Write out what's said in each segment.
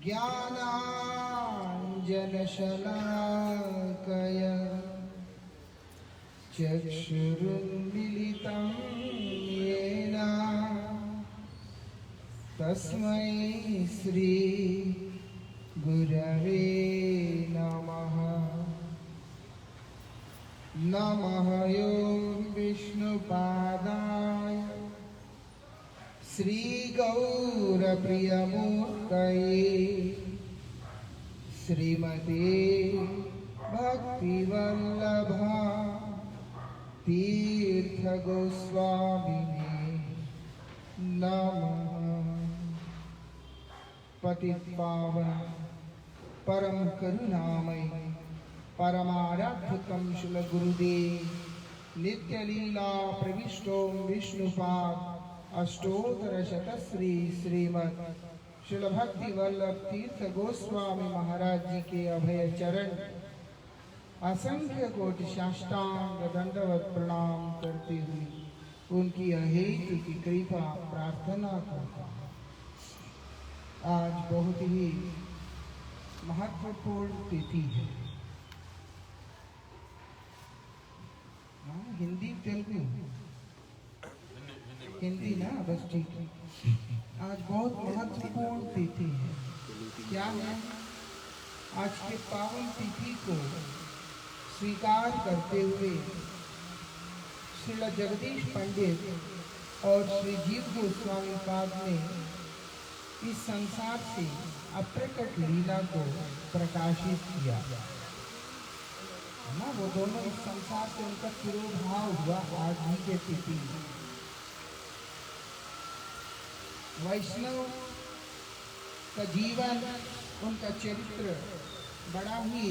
ज्ञानाञ्जनशलाकया चक्षुरुन्मीलितं येन तस्मै श्री गुरवे नमः। नमः ॐ विष्णुपादाय श्रीगौरप्रियमूर्तये श्रीमते भक्तिवल्लभा तीर्थगोस्वामिने नमः। पतितपावन परम करुणामय परमाराध्य कमशल गुरुदेव नित्य लीला प्रविष्टो विष्णुपाद अष्टोत्तर शतश्री श्रीमद श्रील भक्ति वल्लभ तीर्थ गोस्वामी महाराज जी के अभय चरण असंख्य कोटि साष्टांग दंडवत प्रणाम करते हुए उनकी अहेतु की कृपा प्रार्थना करता हूँ। आज बहुत ही महत्वपूर्ण तिथि है। हिंदी तेलुगु हिंदी ना, बस ठीक है। आज बहुत महत्वपूर्ण तिथि है। क्या है? आज के पावन तिथि को स्वीकार करते हुए श्रील जगदीश पंडित और श्री जीव गोस्वामी पाद ने इस संसार से अप्रकट लीला को प्रकाशित किया ना। वो दोनों इस संसार से उनका तिरोभाव हुआ आज ही के तिथि। वैष्णव का जीवन, उनका चरित्र बड़ा ही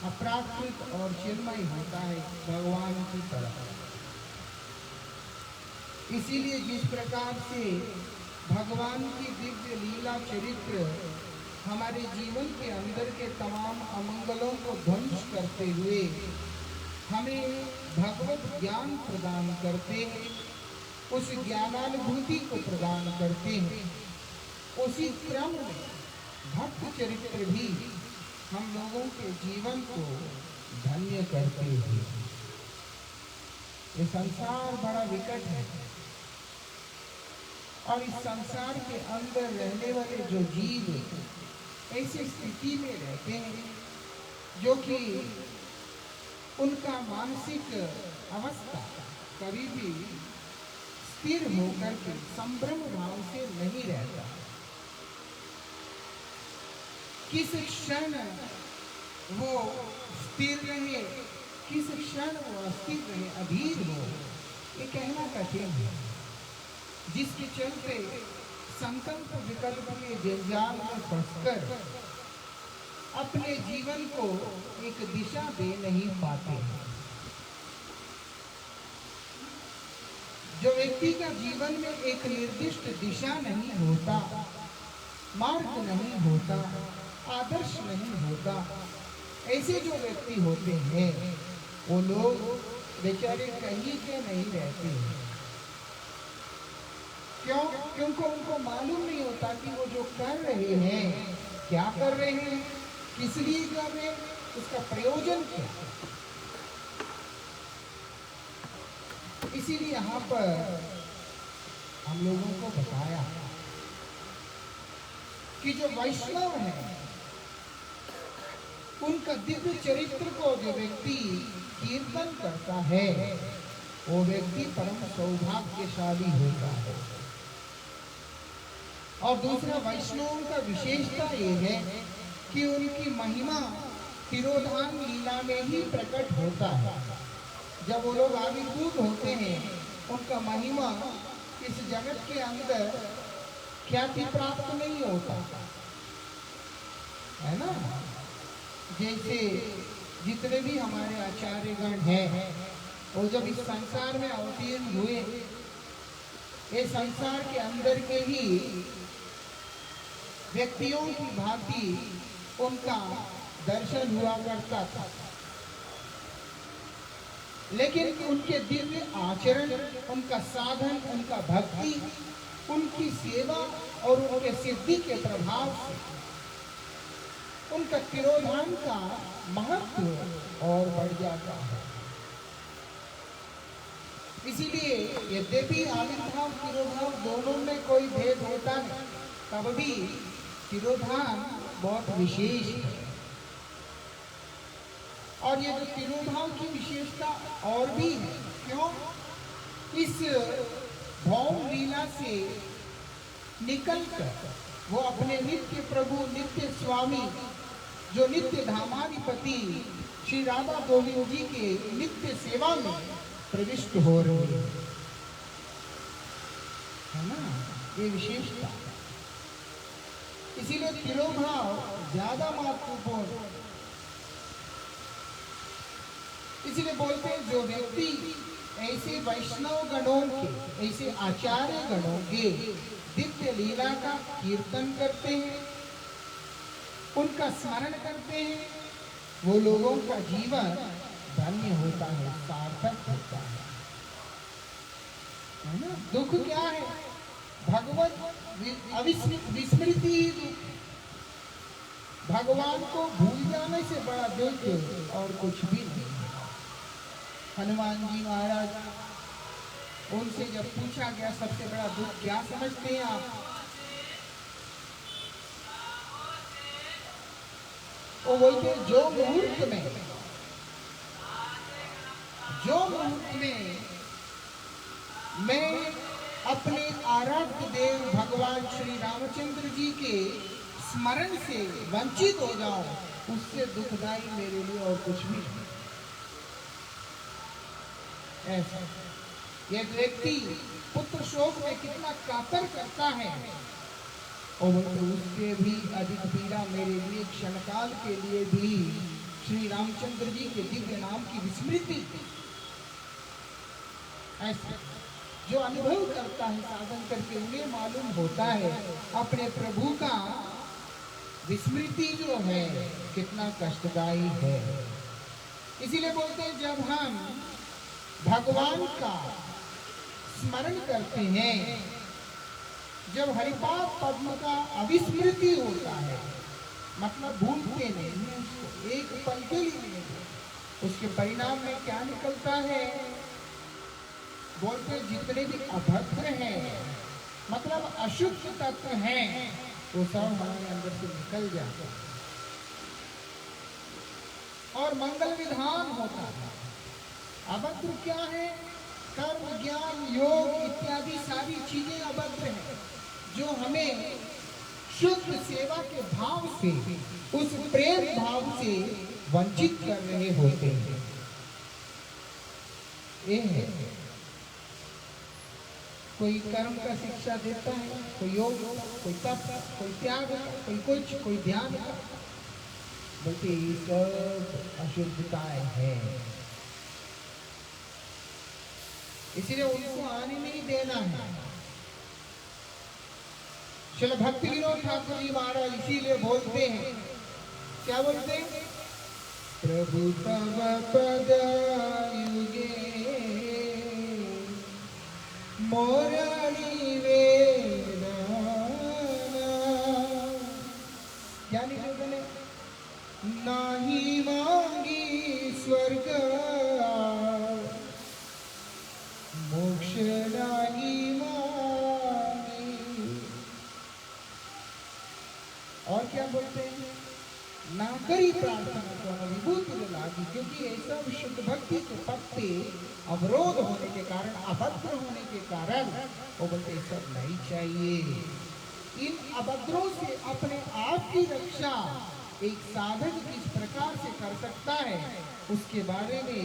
अपराकृत और चिन्मय होता है भगवान की तरह। इसीलिए जिस प्रकार से भगवान की दिव्य लीला चरित्र हमारे जीवन के अंदर के तमाम अमंगलों को ध्वंस करते हुए हमें भगवत ज्ञान प्रदान करते हैं, उस ज्ञानानुभूति को प्रदान करते हैं, उसी क्रम में भक्त चरित्र भी हम लोगों के जीवन को धन्य करते हैं। ये संसार बड़ा विकट है और इस संसार के अंदर रहने वाले जो जीव ऐसी स्थिति में रहते हैं जो कि उनका मानसिक अवस्था कभी भी स्थिर होकर के संभ्रम भाव से नहीं रहता। किस क्षण वो स्थिर रहे, किस क्षण वो अस्थिर रहे, अधीर हो, ये कहना कठिन है। जिसके चलते संकल्प विकल्प के जंजाल में फंसकर अपने जीवन को एक दिशा दे नहीं पाते। जो व्यक्ति का जीवन में एक निर्दिष्ट दिशा नहीं होता, मार्ग नहीं होता, आदर्श नहीं होता, ऐसे जो व्यक्ति होते हैं वो लोग बेचारे कहीं के नहीं रहते हैं। क्यों? क्योंकि उनको मालूम नहीं होता कि वो जो कर रहे हैं, क्या कर रहे हैं, किस लिए कर रहे हैं, उसका प्रयोजन क्या है। इसीलिए यहाँ पर हम लोगों को बताया कि जो वैष्णव है उनका दिव्य चरित्र को जो व्यक्ति कीर्तन करता है वो व्यक्ति परम सौभाग्यशाली होता है। और दूसरा, वैष्णवों का विशेषता ये है कि उनकी महिमा तिरोधान लीला में ही प्रकट होता है। जब वो लोग आविर्भूत होते हैं उनका महिमा इस जगत के अंदर ख्याति प्राप्त नहीं होता है ना। जैसे जितने भी हमारे आचार्यगण हैं वो जब इस संसार में अवतीर्ण हुए, ये संसार के अंदर के ही व्यक्तियों की भांति उनका दर्शन हुआ करता था, लेकिन उनके दिव्य आचरण, उनका साधन, उनका भक्ति, उनकी सेवा और उनके सिद्धि के प्रभाव से उनका तिरोधान का महत्व और बढ़ जाता है। इसीलिए यद्यपि आविर्भाव तिरोधान दोनों में कोई भेद होता है, तब भी तिरोधान बहुत विशेष है। और ये जो तिरोधान की विशेषता और भी है, क्यों? इस भौम लीला से निकलकर वो अपने नित्य प्रभु, नित्य स्वामी, जो नित्य धामाधिपति श्री राधा गोविंद जी के नित्य सेवा में प्रविष्ट हो रहे है ना, ये विशेषता। इसीलिए तिरोभाव ज्यादा महत्वपूर्ण। इसीलिए बोलते हैं जो व्यक्ति ऐसे वैष्णव गणों के, ऐसे आचार्य गणों के दिव्य लीला का कीर्तन करते हैं, उनका स्मरण करते हैं, वो लोगों का जीवन धन्य होता है, सार्थक होता है ना। दुख क्या है? भगवत विस्मृति ही दुख। भगवान को भूल जाने से बड़ा दुख और कुछ भी नहीं। हनुमान जी महाराज, उनसे जब पूछा गया सबसे बड़ा दुख क्या समझते हैं आप, वो बोलते जो मुहूर्त में मैं अपने आराध्य देव भगवान श्री रामचंद्र जी के स्मरण से वंचित हो जाऊं, उससे दुखदायी मेरे लिए और कुछ भी नहीं। ऐसा यह व्यक्ति पुत्र शोक में कितना कातर करता है, और उसके भी अधिक पीड़ा मेरे लिए क्षणकाल के लिए भी श्री रामचंद्र जी के दिव्य नाम की विस्मृति। ऐसा जो अनुभव करता है साधन करके, उन्हें मालूम होता है अपने प्रभु का विस्मृति जो है कितना कष्टदायी है। इसीलिए बोलते हैं जब हम भगवान का स्मरण करते हैं, जब हरिपाद पद्म का अविस्मृति होता है, मतलब भूलते नहीं है उसको एक पल के लिए, उसके परिणाम में क्या निकलता है? बोलते जितने भी अभद्र हैं, मतलब अशुद्ध तत्व हैं, वो सब हमारे अंदर से निकल जाते हैं और मंगल विधान होता है। अभद्र क्या है? कर्म, ज्ञान, योग इत्यादि सारी चीजें अभद्र हैं, जो हमें शुद्ध सेवा के भाव से, उस प्रेम भाव से वंचित कर रहे होते हैं। ये है कोई कर्म का शिक्षा देता है, कोई योग, कोई तप, कोई त्याग, कोई कुछ, कोई ध्यान का, बोलते ये सब अशुद्धताएं हैं, इसलिए उनको आने नहीं देना है। श्रील भक्ति विनोद ठाकुर जी महाराज इसीलिए बोलते हैं, क्या बोलते हैं? प्रभु तव पद युगे मोरणी वेदना। क्या निवेदन है? नाही मांगी स्वर्ग मोक्ष नाही मांगी। और क्या बोलते हैं? ना करी प्रार्थना तो विभूति लागी, क्योंकि ऐसा विशुद्ध भक्ति के पत्ते अवरोध होने के कारण, अभद्र होने के कारण वो बोलते सब नहीं चाहिए। इन अभद्रों से अपने आप की रक्षा एक साधक किस प्रकार से कर सकता है, उसके बारे में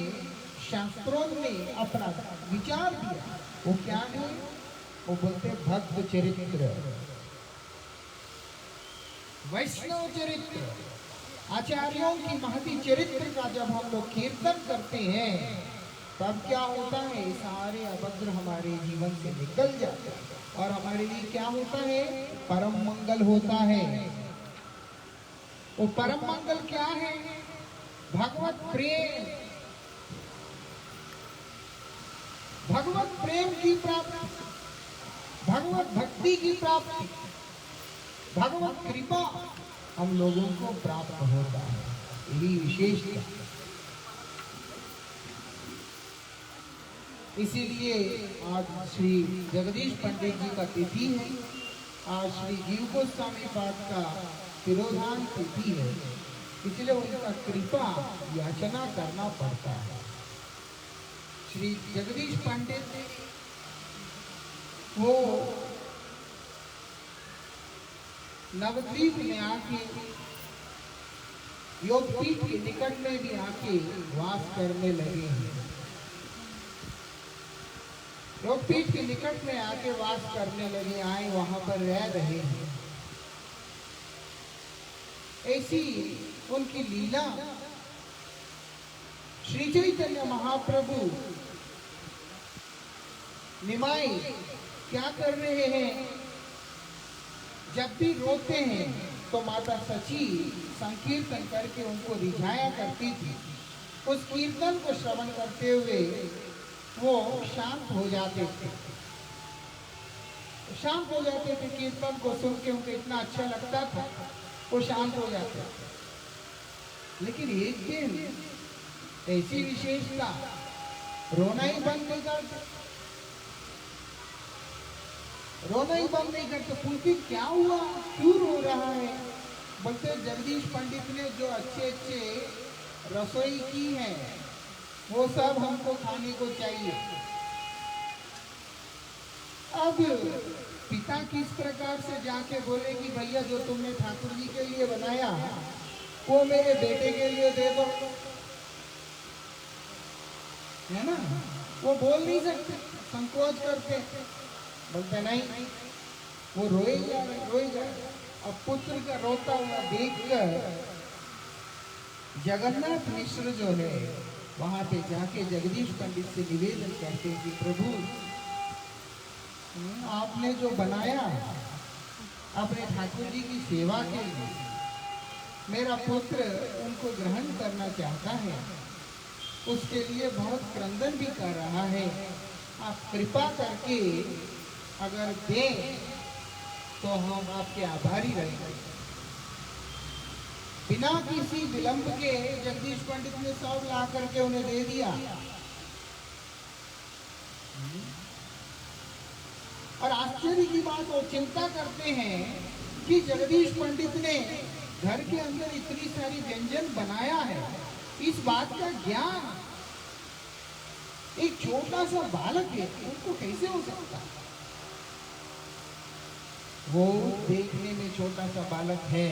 शास्त्रों ने अपना विचार दिया। वो क्या है? वो बोलते भक्त चरित्र, वैष्णव चरित्र, आचार्यों की महती चरित्र का जब हम लोग कीर्तन करते हैं, तब क्या होता है? सारे अभद्र हमारे जीवन से निकल जाते हैं और हमारे लिए क्या होता है? परम मंगल होता है। वो परम मंगल क्या है? भगवत प्रेम, भगवत प्रेम की प्राप्ति, भगवत भक्ति की प्राप्ति, भगवत कृपा हम लोगों को प्राप्त होता है। यही विशेषता। इसीलिए आज श्री जगदीश पंडित जी का तिथि है। आज श्री जीव गोस्वामी पाठ का तिरोधान तिथि है, इसलिए उनका कृपा याचना करना पड़ता है। श्री जगदीश पंडित वो नवद्वीप में आके योगपीठ के निकट में भी आके वास करने लगे हैं। योगपीठ के निकट में आके वास करने लगे, आए वहां पर रह रहे हैं। ऐसी उनकी लीला श्री चैतन्य महाप्रभु निमाई क्या कर रहे हैं? जब भी रोते हैं तो माता सची संकीर्तन करके उनको रिझाया करती थी। उस कीर्तन को श्रवण करते हुए वो शांत हो जाते थे। शांत हो जाते थे, कीर्तन को सुन के उनको इतना अच्छा लगता था, वो शांत हो जाते थे। लेकिन एक दिन ऐसी विशेषता, रोना ही बंद नहीं करते। रोना ही बंद नहीं करते। पूछती क्या हुआ, क्यों रो रहा है? बोलते जगदीश पंडित ने जो अच्छे अच्छे रसोई की है वो सब हमको खाने को चाहिए। अब पिता किस प्रकार से जाके बोले कि भैया जो तुमने ठाकुर जी के लिए बनाया वो मेरे बेटे के लिए दे दो, है ना? वो बोल नहीं सकते, संकोच करते। बोलते नहीं, वो रोए जा रहे। अब पुत्र का रोता हुआ देखकर जगन्नाथ मिश्र जो है वहां पे जाके जगदीश पंडित से निवेदन करते हैं कि प्रभु आपने जो बनाया अपने ठाकुर जी की सेवा के लिए, मेरा पुत्र उनको ग्रहण करना चाहता है, उसके लिए बहुत क्रंदन भी कर रहा है। आप कृपा करके अगर दें तो हम आपके आभारी रहेंगे। बिना किसी विलंब के जगदीश पंडित ने सब ला करके उन्हें दे दिया। और आश्चर्य की बात, वो चिंता करते हैं कि जगदीश पंडित ने घर के अंदर इतनी सारी व्यंजन बनाया है, इस बात का ज्ञान एक छोटा सा बालक है, उनको कैसे हो सकता है? वो देखने में छोटा सा बालक है,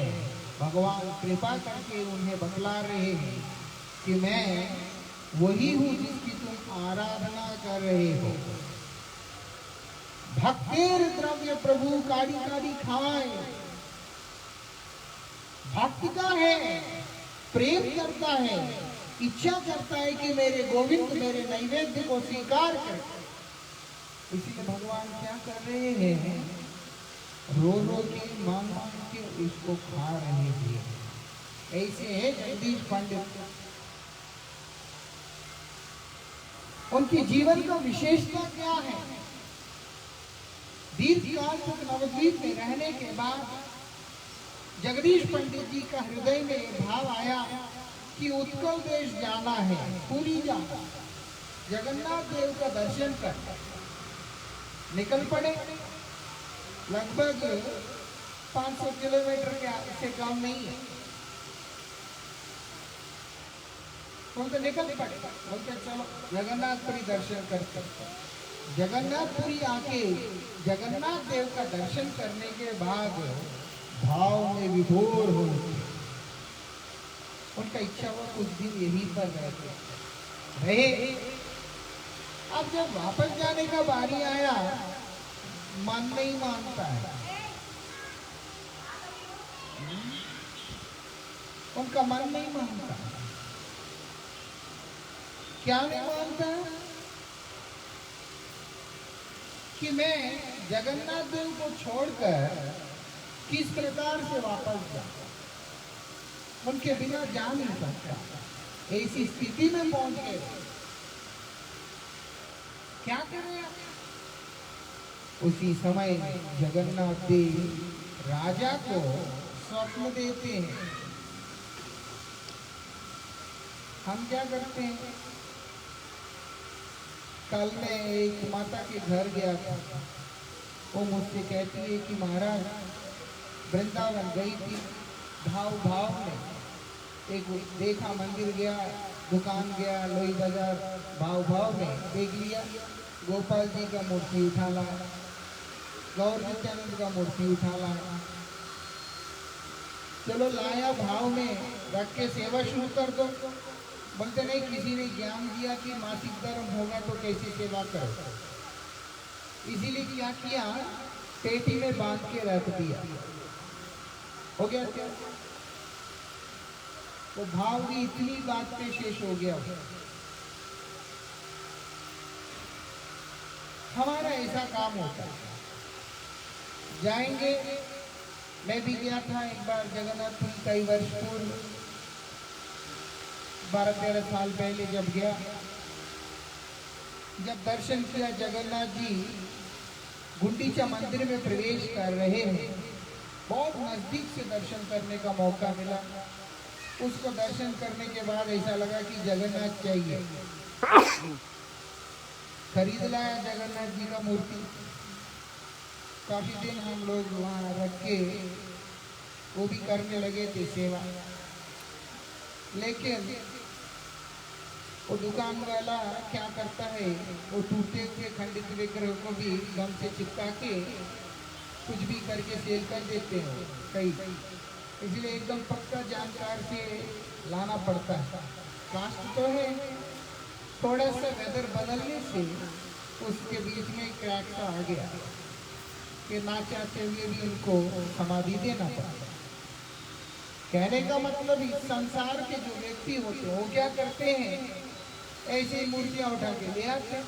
भगवान कृपा करके उन्हें बतला रहे हैं कि मैं वही हूं जिसकी तुम आराधना कर रहे हो। भक्तेर द्रव्य प्रभु काड़ी काड़ी खाए। भक्त का है, प्रेम करता है, इच्छा करता है कि मेरे गोविंद मेरे नैवेद्य को स्वीकार करें। इसीलिए भगवान क्या कर रहे हैं? रो रो के मांग मांग के इसको खा रहे थे। ऐसे है जगदीश पंडित। उनके जीवन का विशेषता क्या है? दीर्घ काल तक नवद्वीप में रहने के बाद जगदीश पंडित जी का हृदय में भाव आया कि उत्कल देश जाना है, पुरी जाना, जगन्नाथ देव का दर्शन कर। निकल पड़े। लगभग 500 किलोमीटर के से कम नहीं है। तो निकल पड़े, बोलते चलो जगन्नाथपुरी दर्शन करते। जगन्नाथपुरी आके जगन्नाथ देव का दर्शन करने के बाद भाव में विभोर हो उनका इच्छा हुआ कुछ दिन यहीं पर रहे। अब जब वापस जाने का बारी आया, मन नहीं मानता है। उनका मन नहीं मानता। क्या नहीं मानता? कि मैं जगन्नाथ देव को छोड़कर किस प्रकार से वापस जाऊं, उनके बिना जा नहीं सकता। ऐसी स्थिति में पहुंच गए। क्या करें? उसी समय जगन्नाथ देव राजा को स्वप्न देते हैं। हम क्या करते हैं? कल मैं एक माता के घर गया था। वो मुझसे कहती है कि महाराज वृंदावन गई थी, भाव भाव में एक देखा, मंदिर गया, दुकान गया, लोई बाजार, भाव भाव में देख लिया, गोपाल जी का मूर्ति उठा लाया, गौर नित्यानंद का मूर्ति उठा लाया। चलो लाया, भाव में रख के सेवा शुरू कर दो। बोलते नहीं, किसी ने ज्ञान दिया कि मासिक धर्म होगा तो कैसे सेवा करो, इसीलिए क्या किया, पेटी में बांध के रख दिया। हो गया क्या? तो भाव भी इतनी बात पे शेष हो गया। हमारा ऐसा काम होता है, जाएंगे। मैं भी गया था एक बार जगन्नाथपुरी, कई वर्ष पूर्व, 12-13 साल पहले जब गया, जब दर्शन किया, जगन्नाथ जी गुंडीचा मंदिर में प्रवेश कर रहे हैं। बहुत नजदीक से दर्शन करने का मौका मिला। उसको दर्शन करने के बाद ऐसा लगा कि जगन्नाथ चाहिए। खरीद लाया जगन्नाथ जी का मूर्ति। काफी दिन हम लोग वहाँ रख के वो भी करने लगे थे सेवा। लेकिन वो दुकान वाला क्या करता है, वो टूटे हुए खंडित विग्रह को भी गम से चिपका के कुछ भी करके सेल कर देते हैं कई। इसलिए एकदम पक्का जानकार से लाना पड़ता है। कास्ट तो है, थोड़ा सा वेदर बदलने से उसके बीच में क्रैक सा आ गया कि ना चाहते हुए भी उनको समाधि देना पड़ता। कहने का मतलब इस संसार के जो व्यक्ति होते हैं वो क्या करते हैं, ऐसी मूर्तियां उठा के ले आते।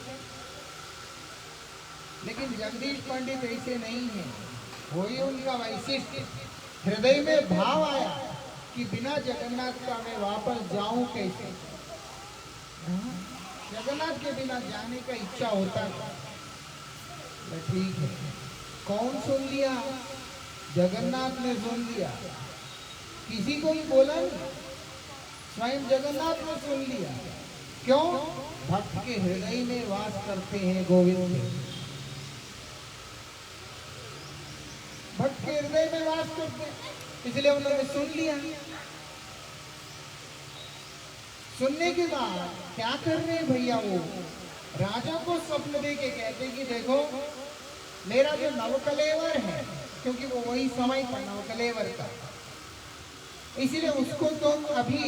लेकिन जगदीश पंडित ऐसे नहीं है। वही उनका वैशिष्ट, हृदय में भाव आया कि बिना जगन्नाथ का मैं वापस जाऊं कैसे। जगन्नाथ के बिना जाने का इच्छा होता है। ठीक है, कौन सुन लिया? जगन्नाथ ने सुन लिया। किसी को भी बोला नहीं, स्वयं जगन्नाथ ने सुन लिया। क्यों? भक्त के हृदय में वास करते हैं गोविंद। भक्त के हृदय में वास करते हैं, इसलिए उन्होंने सुन लिया। सुनने के बाद क्या कर रहे हैं भैया? वो राजा को स्वप्न दे के कहते कि देखो मेरा जो नवकलेवर है, क्योंकि वो वही समय था नवकलेवर का, इसलिए उसको तुम अभी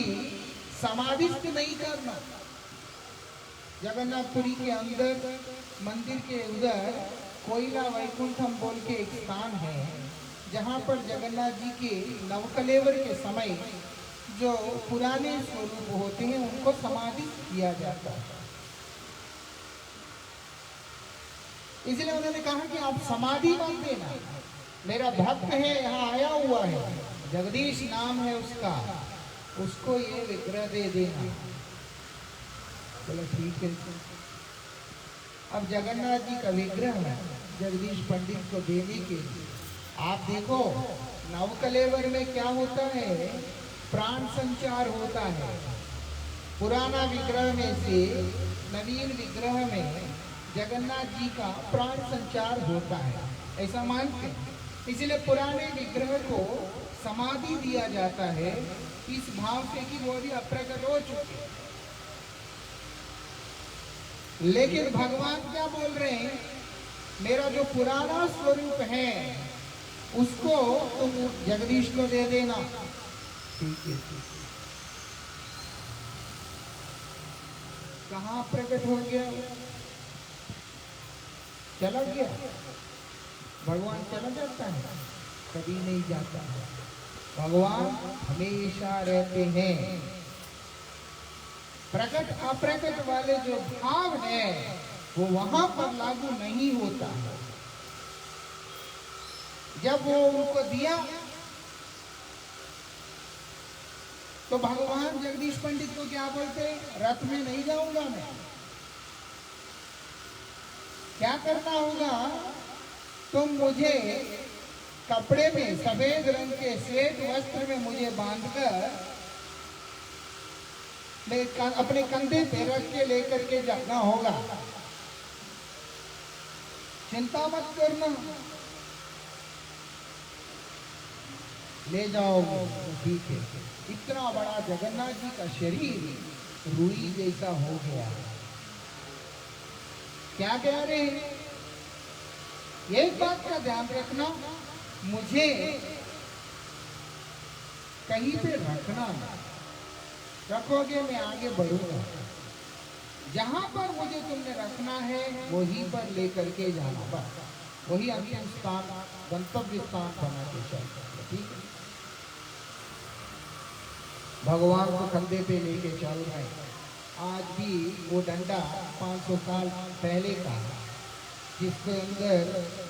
समाधिस्थ नहीं करना। जगन्नाथपुरी के अंदर मंदिर के उधर कोयला वैकुंठम बोल के एक स्थान है, जहाँ पर जगन्नाथ जी के नवकलेवर के समय जो पुराने स्वरूप होते हैं उनको समाधि किया जाता है। इसलिए उन्होंने कहा कि आप समाधि मत देना, मेरा भक्त है यहाँ आया हुआ है, जगदीश नाम है उसका, उसको ये विग्रह दे देना। चलो ठीक है। अब जगन्नाथ जी का विग्रह जगदीश पंडित को देने के लिए, आप देखो नवकलेवर में क्या होता है, प्राण संचार होता है। पुराना विग्रह में से नवीन विग्रह में जगन्नाथ जी का प्राण संचार होता है, ऐसा मानते हैं। इसलिए पुराने विग्रह को समाधि दिया जाता है इस भाव से कि वो भी अप्रकट हो चुके हैं। लेकिन भगवान क्या बोल रहे हैं, मेरा जो पुराना स्वरूप है उसको तुम जगदीश को दे देना। ठीक है, कहाँ प्रकट हो गया? चला गया? भगवान चला जाता है? कभी नहीं जाता है। भगवान हमेशा रहते हैं। प्रकट अप्रकट वाले जो भाव है वो वहां पर लागू नहीं होता है। जब वो उनको दिया तो भगवान जगदीश पंडित को क्या बोलते, रथ में नहीं जाऊंगा मैं, क्या करना होगा, तुम मुझे कपड़े में सफेद रंग के श्वेत वस्त्र में मुझे बांधकर अपने कंधे पे रख के लेकर के जाना होगा। चिंता मत करना, ले जाओ, ठीक है। इतना बड़ा जगन्नाथ जी का शरीर रुई जैसा हो गया। क्या कह रहे हैं? एक बात का ध्यान रखना, मुझे कहीं पे रखना, रखोगे मैं आगे बढ़ूंगा। जहां पर मुझे तुमने रखना है वहीं पर लेकर के जाना, बस वही अंतिम स्थान, गंतव्य स्थान बना के चलते। ठीक है, भगवान को कंधे पे लेके चल रहे। आज भी वो डंडा 500 साल पहले का, जिसके अंदर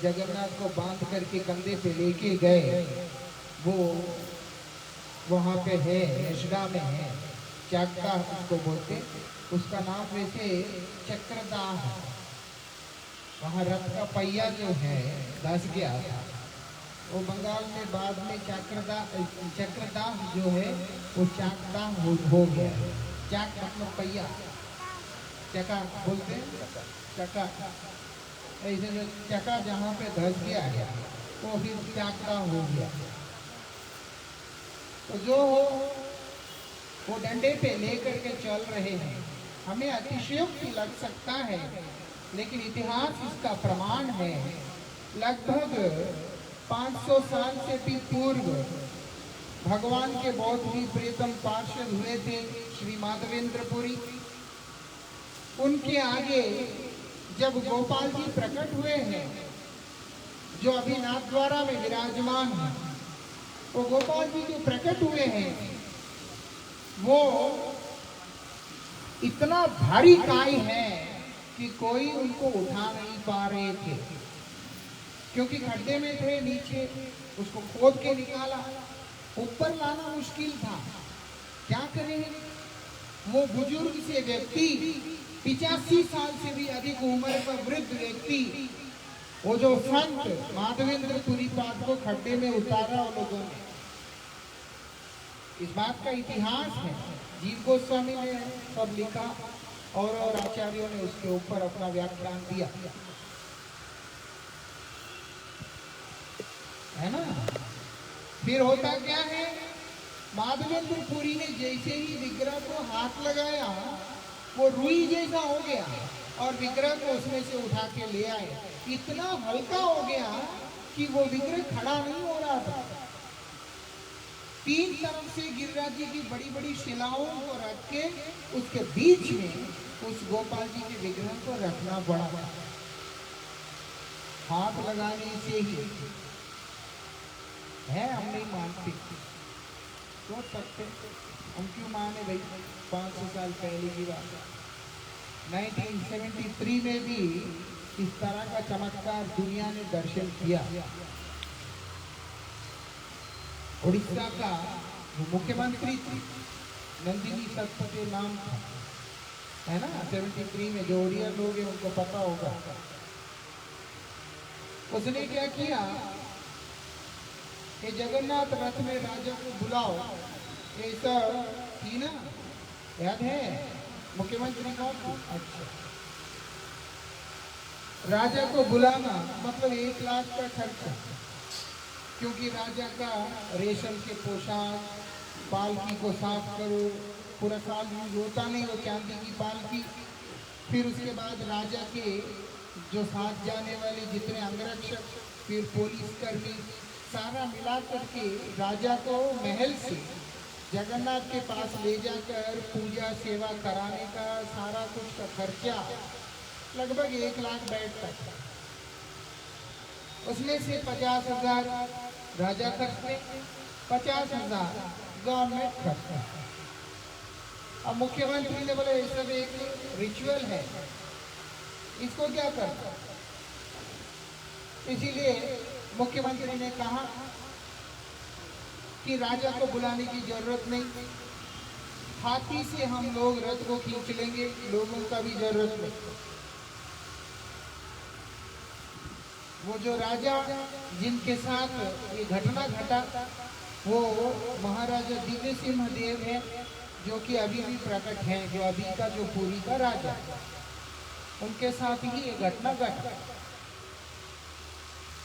जगन्नाथ को बांध करके कंधे पे लेके गए, वो वहाँ पे है, यशदा में है। चक्का उसको बोलते, उसका नाम वैसे चक्रदाह है। वहाँ रथ का पहिया जो है धस गया था, वो बंगाल में बाद में चक्रदाह जो है वो चाकदाह हो गया। चाक मतलब पहिया, चक्का बोलते हैं, चक्का। ऐसे चक्का जहाँ पे धस गया है वो फिर चाकदाह हो गया। तो जो हो वो डंडे पे लेकर के चल रहे हैं। हमें अतिशयोक्ति लग सकता है, लेकिन इतिहास इसका प्रमाण है। लगभग 500 साल से भी पूर्व भगवान के बहुत ही प्रियतम पार्षद हुए थे श्री माधवेंद्रपुरी। उनके आगे जब गोपाल जी प्रकट हुए हैं, जो अभी नाथद्वारा में विराजमान है, वो गोपाल जी जो प्रकट हुए हैं वो इतना भारी काय है कि कोई उनको उठा नहीं पा रहे थे, क्योंकि खड्डे में थे नीचे। उसको खोद के निकाला, ऊपर लाना मुश्किल था। क्या करें? वो बुजुर्ग से व्यक्ति, 85 साल से भी अधिक उम्र का वृद्ध व्यक्ति, वो जो संत माधवेंद्रपुरी पाद को खड्डे में उतारा उन लोगों ने। इस बात का इतिहास है, जीव गोस्वामी ने सब लिखा और आचार्यों ने उसके ऊपर अपना व्याख्यान दिया है ना। फिर होता क्या है, माधवेंद्रपुरी ने जैसे ही विग्रह को हाथ लगाया वो रुई जैसा हो गया और विग्रह को उसमें से उठा के ले आए। इतना हल्का हो गया कि वो विग्रह खड़ा नहीं हो रहा था। 3 तरफ से गिरिराज जी की बड़ी बड़ी शिलाओं को रख के उसके बीच में उस गोपाल जी के विग्रह को रखना पड़ा। हाथ लगाने से ही है, हम नहीं मानते। सोच सकते हम क्यों माने भाई? 500 साल पहले की बात। 1973 में भी इस तरह का चमत्कार दुनिया ने दर्शन किया। उड़ीसा का मुख्यमंत्री थी, नंदिनी सतपथे नाम था, है ना। 73 में जो ओडिया लोग हैं उनको पता होगा। उसने क्या किया, ये जगन्नाथ रथ में राजा को बुलाओ, ऐसा थी ना, याद है? मुख्यमंत्री कौन था? अच्छा, राजा को बुलाना मतलब 1 लाख का खर्चा, क्योंकि राजा का रेशम के पोशाक, पालकी को साफ करो, पूरा साल यूज होता नहीं वो चांदी की पालकी। फिर उसके बाद राजा के जो साथ जाने वाले जितने अंगरक्षक, फिर पुलिस कर्मी, सारा मिला करके राजा को महल से जगन्नाथ के पास ले जाकर पूजा सेवा कराने का सारा कुछ का खर्चा लगभग 1 लाख बैठता था। उसमें से 50,000 राजा खर्चते, 50,000 गवर्नमेंट खर्चता। अब मुख्यमंत्री ने बोला ये सब एक रिचुअल है, इसको क्या करता। इसीलिए मुख्यमंत्री ने कहा कि राजा को बुलाने की जरूरत नहीं, हाथी से हम लोग रथ को खींच लेंगे, लोगों का भी जरूरत नहीं। वो जो राजा जिनके साथ ये घटना घटा वो महाराजा दिव्य सिंह देव है, जो कि अभी भी प्रकट है, जो अभी का जो पुरी का राजा, उनके साथ ही ये घटना घटा।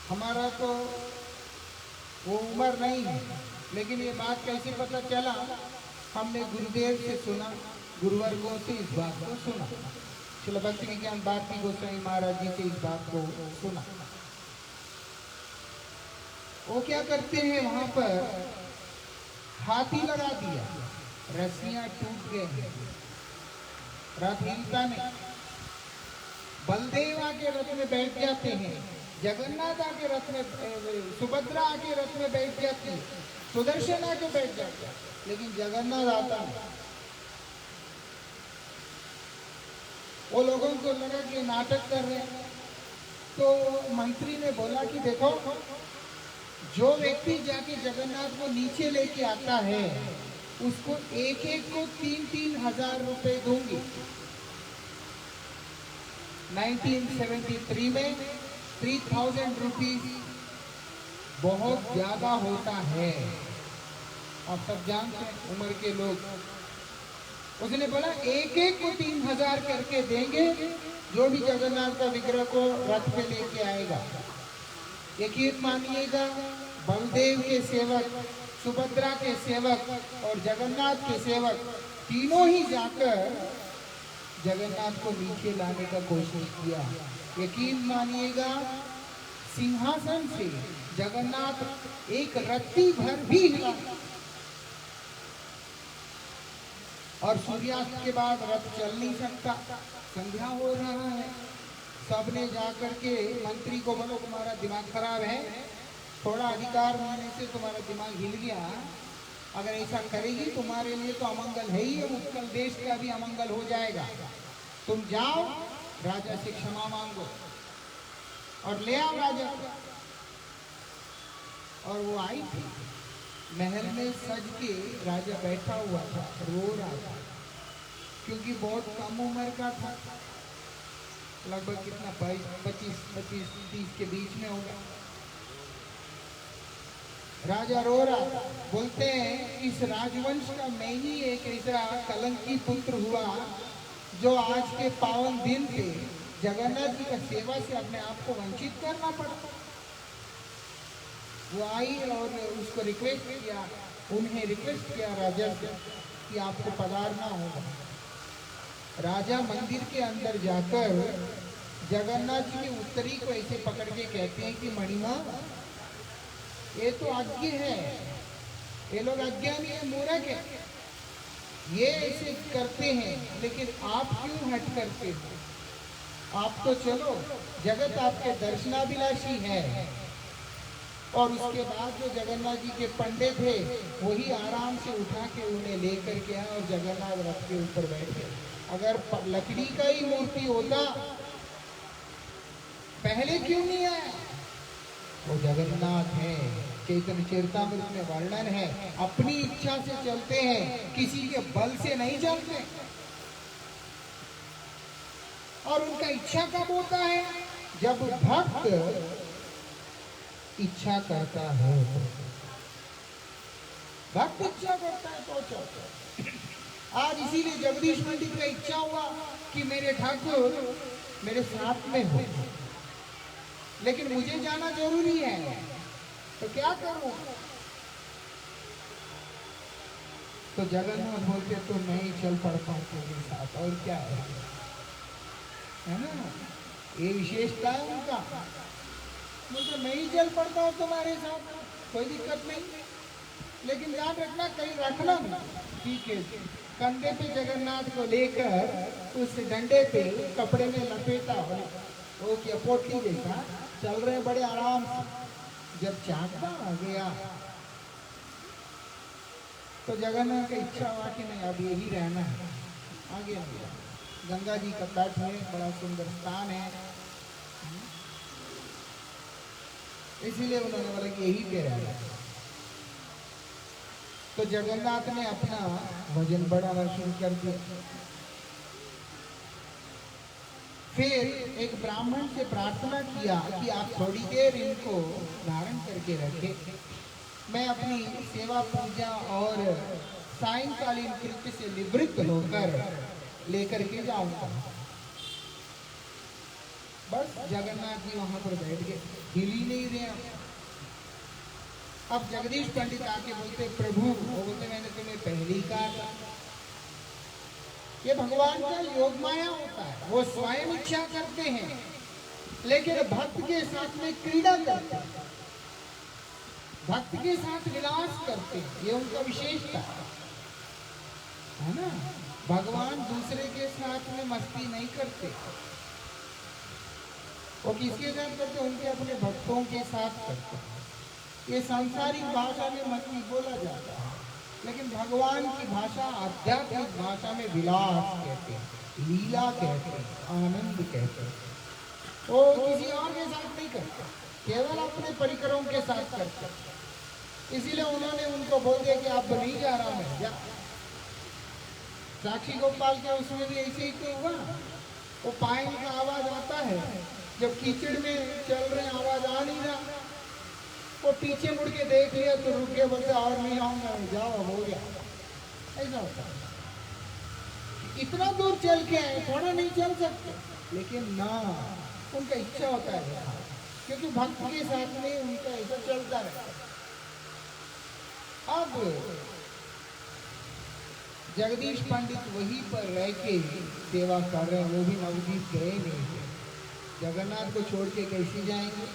हमारा तो वो उम्र नहीं है, लेकिन ये बात कैसे पता चला? हमने गुरुदेव से सुना, गुरुवर्गों से इस बात को सुना, श्रील भक्ति विज्ञान भारती गोस्वामी महाराज जी से इस बात को सुना। वो क्या करते हैं, वहां पर हाथी लगा दिया, रस्सियां टूट गए, रथ हिलता नहीं। बलदेव आके रथ में बैठ जाते हैं, जगन्नाथ आके रथ में, सुभद्रा आके रथ में बैठ जाती है, सुदर्शन आके बैठ जाता है, लेकिन जगन्नाथ आता नहीं। वो लोगों को लगा कि नाटक कर रहे हैं, तो मंत्री ने बोला कि देखो, जो व्यक्ति जाके जगन्नाथ को नीचे लेके आता है उसको एक एक को 3-3 हजार रुपए दूंगी। 1973 में 3000 रुपीज बहुत ज्यादा होता है, आप सब जानते हैं उम्र के लोग। उसने बोला एक एक को 3000 करके देंगे, जो भी जगन्नाथ का विग्रह को रथ पे लेके आएगा। यकीन मानिएगा, बलदेव के सेवक, सुभद्रा के सेवक और जगन्नाथ के सेवक तीनों ही जाकर जगन्नाथ को नीचे लाने का कोशिश किया। यकीन मानिएगा, सिंहासन से जगन्नाथ एक रत्ती भर भी हिला, और सूर्यास्त के बाद रथ चल नहीं सकता। संध्या हो रहा है, सबने जाकर के मंत्री को बोलो तुम्हारा दिमाग खराब है, थोड़ा अधिकार मिलने से तुम्हारा दिमाग हिल गया, अगर ऐसा करेगी तुम्हारे लिए तो अमंगल है ही, उत्कल देश का भी अमंगल हो जाएगा। तुम जाओ राजा से क्षमा मांगो और ले आओ राजा को। और वो आई थी, महल में सज के राजा बैठा हुआ था, रो रहा था, क्योंकि बहुत कम उम्र का था, लगभग कितना 25-30 के बीच में होगा। राजा रो रहा, बोलते हैं इस राजवंश का मैं ही एक ऐसा कलंकी पुत्र हुआ जो आज के पावन दिन पे जगन्नाथ जी का सेवा से अपने आप को वंचित करना पड़ा। वो आई और उसको रिक्वेस्ट किया, उन्हें रिक्वेस्ट किया राजा से कि आपको पधारना होगा। राजा मंदिर के अंदर जाकर जगन्नाथ जी के उत्तरी को ऐसे पकड़ के कहते हैं कि मणिमा, ये तो आज्ञा है, ये लोग अज्ञानी है, मूर्ख है, ये ऐसे करते हैं, लेकिन आप क्यों हट करते हो? आप तो चलो, जगत आपके दर्शनाभिलाषी है। और उसके बाद जो जगन्नाथ जी के पंडे थे वही आराम से उठा के उन्हें लेकर के आए और जगन्नाथ रथ के ऊपर बैठ गए। अगर लकड़ी का ही मूर्ति होता पहले क्यों नहीं आया? वो जगन्नाथ है, चैतन्य चरितामृत में वर्णन है, अपनी इच्छा से चलते हैं, किसी के बल से नहीं चलते। और उनका इच्छा कब होता है? जब भक्त इच्छा करता है, भक्त इच्छा करता है तो चलता है। आज इसीलिए जगदीश पंडित का इच्छा हुआ कि मेरे ठाकुर मेरे साथ में हो, लेकिन मुझे जाना जरूरी है, तो क्या करूं? तो जगन्नाथ बोलते तो नहीं चल पड़ता हूं तेरे साथ, और क्या है ना, ये विशेषता है उनका। मुझे नहीं चल पड़ता हूं तुम्हारे साथ, कोई दिक्कत नहीं, लेकिन ध्यान रखना कहीं रखना नहीं। ठीक है, कंधे पे जगन्नाथ को लेकर उस डंडे पे कपड़े में लपेटा हो, वो क्या पोटली जैसा चल रहे बड़े आराम से। जब चांदा आ गया तो जगन्नाथ की इच्छा हुआ कि नहीं अब यही रहना है, आगे आ गया। गंगा जी का तट है, बड़ा सुंदर स्थान है, इसीलिए उन्होंने बोला कि यही पे रहना है। तो जगन्नाथ ने अपना वजन बढ़ाना शुरू कर दिया। फिर एक ब्राह्मण से प्रार्थना किया कि आप थोड़ी देर इनको धारण करके रखें, मैं अपनी सेवा पूजा और सायंकालीन कृत्य से निवृत्त होकर लेकर के जाऊंगा। बस जगन्नाथ जी वहां पर बैठ गए, हिल ही नहीं रहे। अब जगदीश पंडित आके बोलते प्रभु, वो बोलते मैंने तुम्हें पहले ही कहा था। ये भगवान का योग माया होता है, वो स्वयं इच्छा करते हैं लेकिन भक्त के साथ में क्रीड़ा करते हैं, भक्त के साथ विलास करते हैं, ये उनका विशेषता है ना। भगवान दूसरे के साथ में मस्ती नहीं करते, वो किसके साथ करते, उनके अपने भक्तों के साथ करते। ये सांसारिक भाषा में मस्ती बोला जाता है, लेकिन भगवान की भाषा आध्यात्मिक भाषा में विलास कहते हैं, लीला कहते हैं, आनंद कहते हैं। वो किसी और के साथ नहीं करते, केवल अपने परिकरों के साथ करते। इसीलिए उन्होंने उनको बोल दिया कि आप नहीं जा रहा मैं जा। साक्षी गोपाल के उसमें भी ऐसे ही तो हुआ, वो पायल का आवाज आता है, जब कीचड़ में चल रहे आवाज आ नहीं रहा, वो पीछे मुड़ के देख लिया तो रुक गया, बोलते और नहीं आऊंगा, जाओ हो गया। ऐसा होता है, इतना दूर चल के आए, थोड़ा नहीं चल सकते, लेकिन ना उनका इच्छा होता है, क्योंकि भक्त के साथ में उनका ऐसा चलता रहता है। अब जगदीश पंडित वहीं पर रह के सेवा कर रहे हैं, वो भी नवदीप गए नहीं, जगन्नाथ को छोड़ के कैसे जाएंगे।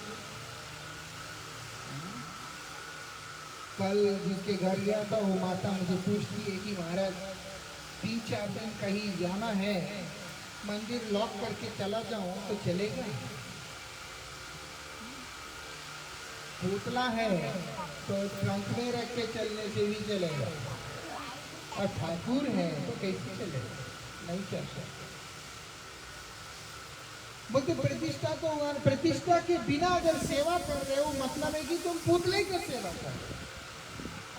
कल जिसके घर गया था वो माता मुझे पूछती है कि महाराज 3-4 दिन कहीं जाना है, मंदिर लॉक करके चला जाऊं तो चलेगा? पुतला है तो ट्रंक में रख के चलने से भी चलेगा, और ठाकुर है तो कैसे चलेगा? नहीं चल सकता। बोलते प्रतिष्ठा तो, प्रतिष्ठा के बिना अगर सेवा कर रहे हो मतलब है कि तुम पुतले की सेवा कर रहे हो।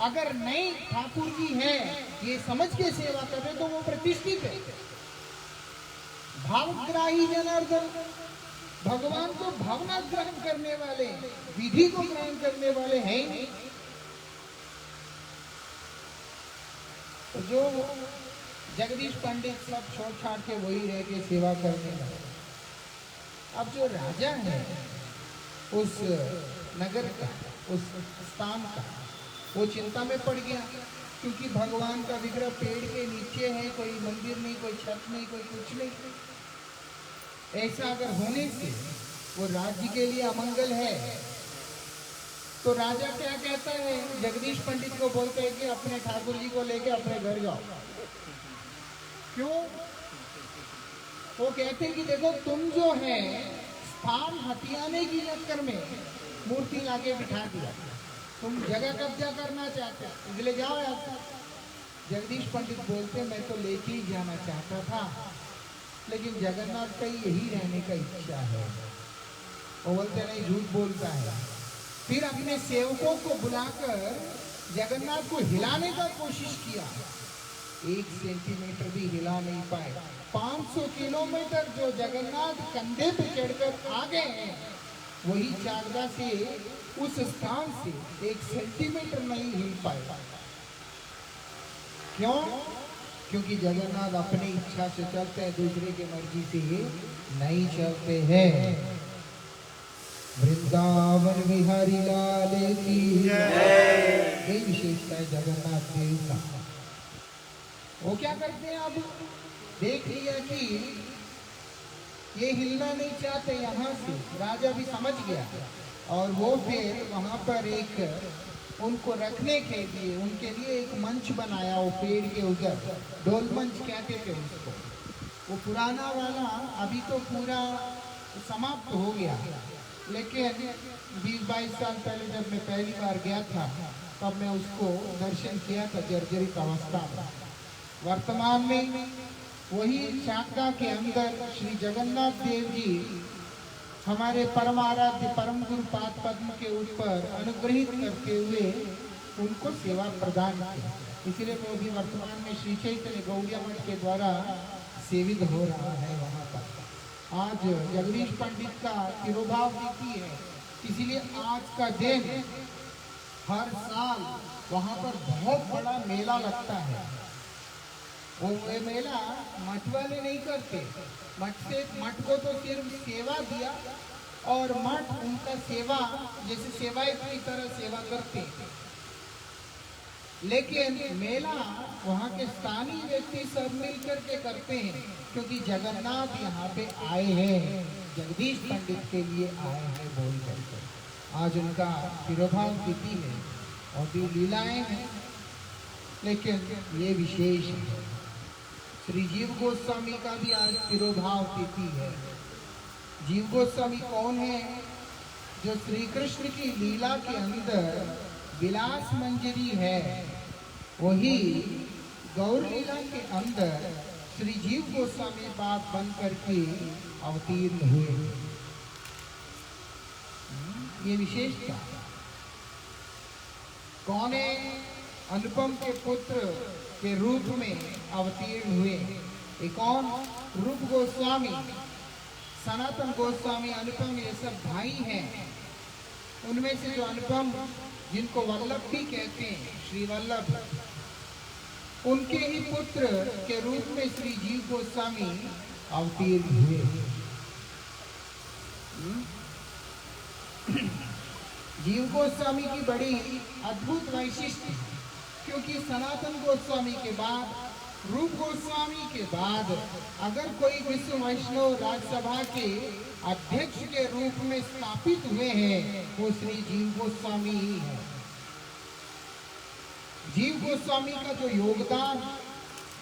अगर नहीं ठाकुर जी है ये समझ के सेवा कर रहे तो वो प्रतिष्ठित है। भावग्राही जनार्दन, भगवान को भावना ग्रहण करने वाले, विधि को ग्रहण करने वाले हैं ही नहीं। तो जो जगदीश पंडित सब छोड़ छाड़ के वही रह के सेवा करने लगे। अब जो राजा है उस नगर का, उस स्थान का, वो चिंता में पड़ गया, क्योंकि भगवान का विग्रह पेड़ के नीचे है, कोई मंदिर नहीं, कोई छत नहीं, कोई कुछ नहीं। ऐसा अगर होने से वो राज्य के लिए अमंगल है। तो राजा क्या कहता है, जगदीश पंडित को बोलते हैं कि अपने ठाकुर जी को लेके अपने घर जाओ। क्यों? वो कहते हैं कि देखो तुम जो है स्थान हथियाने की चक्कर में मूर्ति लाके बिठा दिया, तुम जगह कब्जा करना चाहते, इसलिए जाओ यार। जगदीश पंडित बोलते मैं तो लेके ही जाना चाहता था, लेकिन जगन्नाथ का यही रहने का इच्छा है। वो बोलते नहीं, झूठ बोलता है। फिर अपने सेवकों को बुलाकर जगन्नाथ को हिलाने का कोशिश किया, 1 सेंटीमीटर भी हिला नहीं पाए। 500 किलोमीटर जो जगन्नाथ कंधे पे चढ़कर आ गए हैं, वही चाकदा से उस स्थान से 1 सेंटीमीटर नहीं हिल पाए। क्यों? क्योंकि जगन्नाथ अपनी इच्छा से चलते हैं, दूसरे की मर्जी से नहीं चलते हैं। वृंदावन बिहारी लाल की जय। यही विशेषता है जगन्नाथ देव का। वो क्या करते हैं, अब देख लिया कि ये हिलना नहीं चाहते, यहाँ से राजा भी समझ गया, और वो फिर वहाँ पर एक उनको रखने के लिए, उनके लिए एक मंच बनाया, वो पेड़ के ऊपर डोल मंच कहते थे उसको। वो पुराना वाला अभी तो पूरा समाप्त हो गया, लेकिन 20-22 साल पहले जब मैं पहली बार गया था तब मैं उसको दर्शन किया था जर्जरित अवस्था में। वर्तमान में वही चाकदा के अंदर श्री जगन्नाथ देव जी हमारे परम आराध्य परम गुरु पाद पद्म के ऊपर अनुग्रहित करते हुए उनको सेवा प्रदान की। इसलिए वो भी वर्तमान में श्री चैतन्य गौड़िया मठ के द्वारा सेवित हो रहा है वहाँ पर। आज जगदीश पंडित का तिरोभाव तिथि है, इसीलिए आज का दिन हर साल वहाँ पर बहुत बड़ा मेला लगता है। वो मेला मठ वाले नहीं करते, मठ को तो सिर्फ सेवा दिया और मठ उनका सेवा जैसे सेवायत की तरह सेवा करते हैं। लेकिन मेला वहाँ के स्थानीय व्यक्ति सब मिलकर के करते हैं, क्योंकि जगन्नाथ यहाँ पे आए हैं, जगदीश पंडित के लिए आए हैं बोल करके। आज उनका तिरोभाव तिथि है और भी लीलाएं हैं, लेकिन ये विशेष है। श्री जीव गोस्वामी का भी आज तिरोभाव तिथि है। जीव गोस्वामी कौन है? जो श्री कृष्ण की लीला के अंदर विलास मंजरी है, वही गौर लीला के अंदर श्री जीव गोस्वामी बाप बन करके अवतीर्ण हुए। ये विशेषता कौन है? अनुपम के पुत्र के रूप में अवतीर्ण हुए। एक कौन? रूप गोस्वामी, सनातन गोस्वामी, अनुपम, ये सब भाई हैं। उनमें से जो अनुपम, जिनको वल्लभ भी कहते हैं, श्री वल्लभ, उनके ही पुत्र के रूप में श्री जीव गोस्वामी अवतीर्ण हुए। जीव गोस्वामी की बड़ी अद्भुत वैशिष्ट, क्योंकि सनातन गोस्वामी के बाद, रूप गोस्वामी के बाद अगर कोई विश्व वैष्णव राज्यसभा के अध्यक्ष के रूप में स्थापित हुए हैं, वो श्री जीव गोस्वामी ही है। जीव गोस्वामी का जो योगदान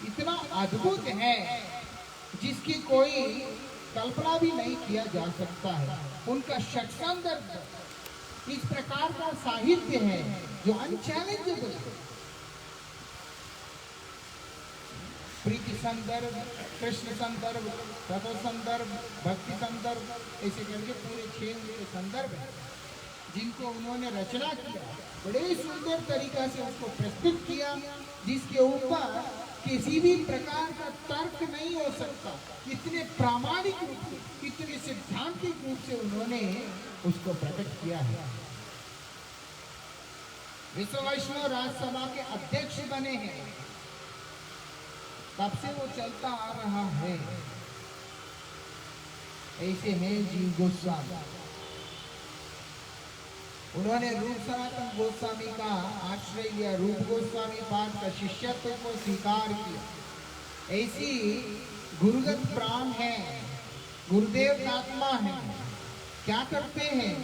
इतना अद्भुत है, जिसकी कोई कल्पना भी नहीं किया जा सकता है। उनका षट्संदर्भ इस प्रकार का साहित्य है जो अनचैलेंजेबल है। प्रीति संदर्भ, कृष्ण संदर्भ, तत्व संदर्भ, भक्ति संदर्भ, ऐसे करके पूरे 6 उनके संदर्भ है, जिनको उन्होंने रचना किया, बड़े सुंदर तरीका से उसको प्रस्तुत किया, जिसके ऊपर किसी भी प्रकार का तर्क नहीं हो सकता। इतने प्रामाणिक रूप से, इतने सिद्धांतिक रूप से उन्होंने उसको प्रकट किया है। विश्व वैष्णव राज्यसभा के अध्यक्ष बने हैं, तब से वो चलता आ रहा है। ऐसे हैं जीव गोस्वामी। उन्होंने रूप सनातन गोस्वामी का आश्रय लिया, रूप गोस्वामी पाद का शिष्यत्व को स्वीकार किया। ऐसी गुरुगत प्राण है, गुरुदेव आत्मा है। क्या करते हैं?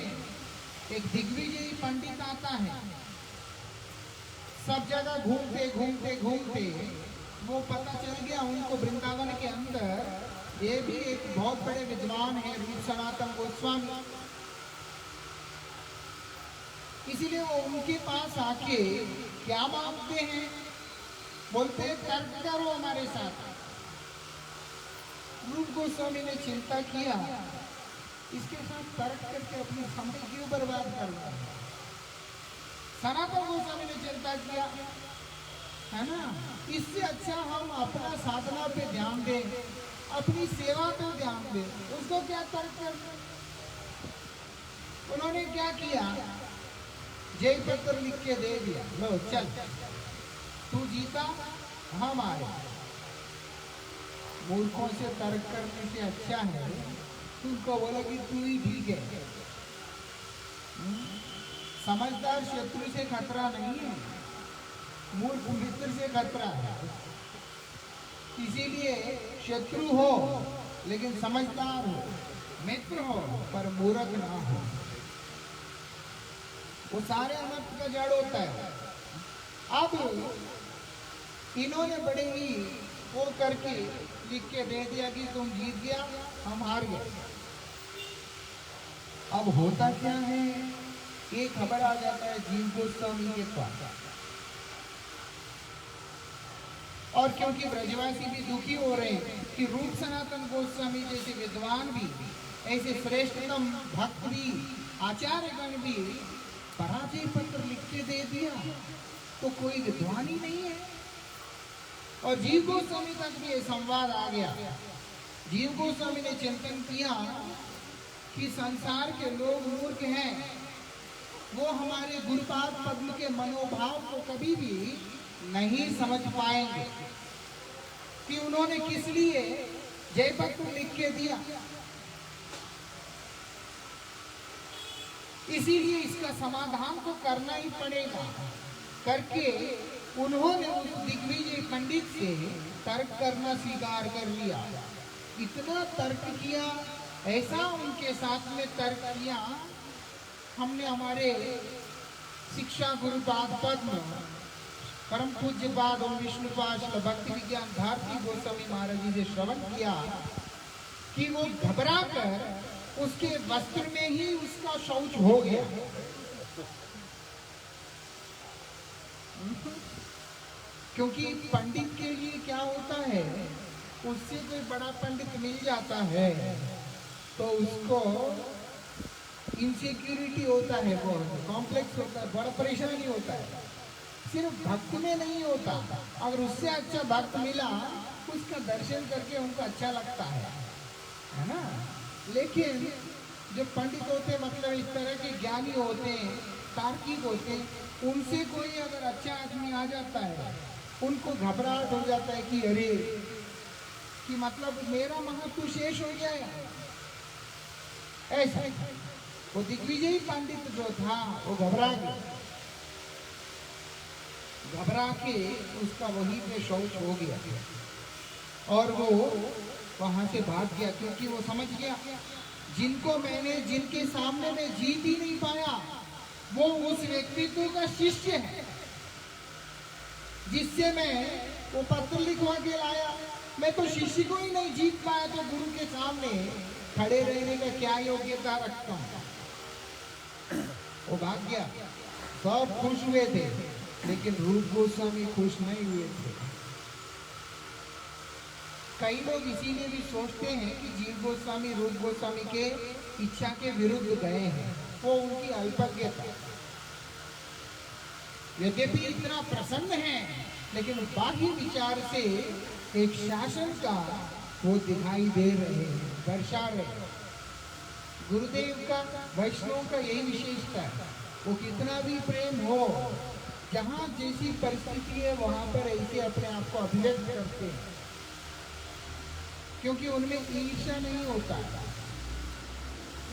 एक दिग्विजयी पंडित आता है, सब जगह घूमते घूमते घूमते वो पता चल गया उनको वृंदावन के अंदर ये भी एक बहुत बड़े विद्वान है, रूप सनातन गोस्वामी। इसीलिए वो उनके पास आके क्या मांगते हैं? बोलते हैं तर्क करो हमारे साथ। रूप गोस्वामी ने चिंता किया, इसके साथ तर्क करके अपनी समय क्यों बर्बाद करना है। सनातन गोस्वामी ने चिंता किया, है ना, इससे अच्छा हम अपना साधना पे ध्यान दें, अपनी सेवा पे ध्यान दें, उसको क्या तर्क करना। उन्होंने क्या किया? जय पत्र लिख के दे दिया, लो चल, तू जीता, हम आए। मूर्खों से तर्क करने से अच्छा है तुमको बोला कि तू ही ठीक है। समझदार शत्रु से खतरा नहीं है, मूर्ख मित्र से खतरा है। इसीलिए शत्रु हो लेकिन समझदार हो, मित्र हो पर मूर्ख ना हो, वो सारे अनर्थ का जड़ होता है। अब इन्होंने बड़े ही वो करके लिख के दे दिया कि तुम जीत गया, हम हार गए। अब होता क्या है, ये खबर आ जाता है जीव गोस्वामी के पास, और क्योंकि ब्रजवासी भी दुखी हो रहे हैं कि रूप सनातन गोस्वामी जैसे विद्वान भी, ऐसे श्रेष्ठतम भक्त भी, आचार्यगण भी पराजय पत्र लिख के दे दिया, तो कोई विद्वान ही नहीं है। और जीव गोस्वामी तक भी ये संवाद आ गया। जीव गोस्वामी ने चिंतन किया कि संसार के लोग मूर्ख हैं, वो हमारे गुरुपाद पद्म के मनोभाव को कभी भी नहीं समझ पाएंगे कि उन्होंने किस लिए जयपद को लिख के दिया। इसीलिए इसका समाधान तो करना ही पड़ेगा करके उन्होंने उस दिग्विजय पंडित से तर्क करना स्वीकार कर लिया। इतना तर्क किया, ऐसा उनके साथ में तर्क किया, हमने हमारे शिक्षा गुरुपाद पद्म परम पूज्य पाद ओम विष्णुपाद भक्ति विज्ञान भारती गोस्वामी महाराज जी से श्रवण किया कि वो घबरा कर उसके वस्त्र में ही उसका शौच हो गया। क्योंकि पंडित के लिए क्या होता है, उससे कोई बड़ा पंडित मिल जाता है तो उसको इनसिक्योरिटी होता है, वो कॉम्प्लेक्स होता है, बड़ा परेशानी होता है। सिर्फ भक्त में नहीं होता, अगर उससे अच्छा भक्त मिला उसका दर्शन करके उनको अच्छा लगता है ना। लेकिन जो पंडित होते मतलब इस तरह के ज्ञानी होते हैं, तार्किक होते हैं, उनसे कोई अगर अच्छा आदमी आ जाता है उनको घबराहट हो जाता है कि अरे कि मतलब मेरा महत्व शेष हो जाएगा। ऐसा वो दिग्विजयी पंडित जो था वो घबरा गया, घबरा के उसका वहीं पे शौच हो गया और वो वहां से भाग गया। क्योंकि वो समझ गया जिनको मैंने जिनके सामने में जीत ही नहीं पाया वो उस व्यक्तित्व का शिष्य है जिससे मैं वो पत्र लिखवा के लाया। मैं तो शिष्य को ही नहीं जीत पाया तो गुरु के सामने खड़े रहने का क्या योग्यता रखता हूं। वो भाग गया। सब खुश हुए थे लेकिन रूप गोस्वामी खुश नहीं हुए थे। कई लोग इसीलिए भी सोचते हैं कि जीव गोस्वामी रूप गोस्वामी के इच्छा के विरुद्ध गए हैं, वो उनकी अल्पज्ञता। यद्यपि इतना प्रसन्न है लेकिन बाह्य विचार से एक शासन का वो दिखाई दे रहे हैं, दर्शा रहे। गुरुदेव का वैष्णव का यही विशेषता है, वो कितना भी प्रेम हो, जहाँ जैसी परिस्थिति है वहां पर ऐसे अपने आप को अभिव्यक्त करते हैं, क्योंकि उनमें ईर्ष्या नहीं होता,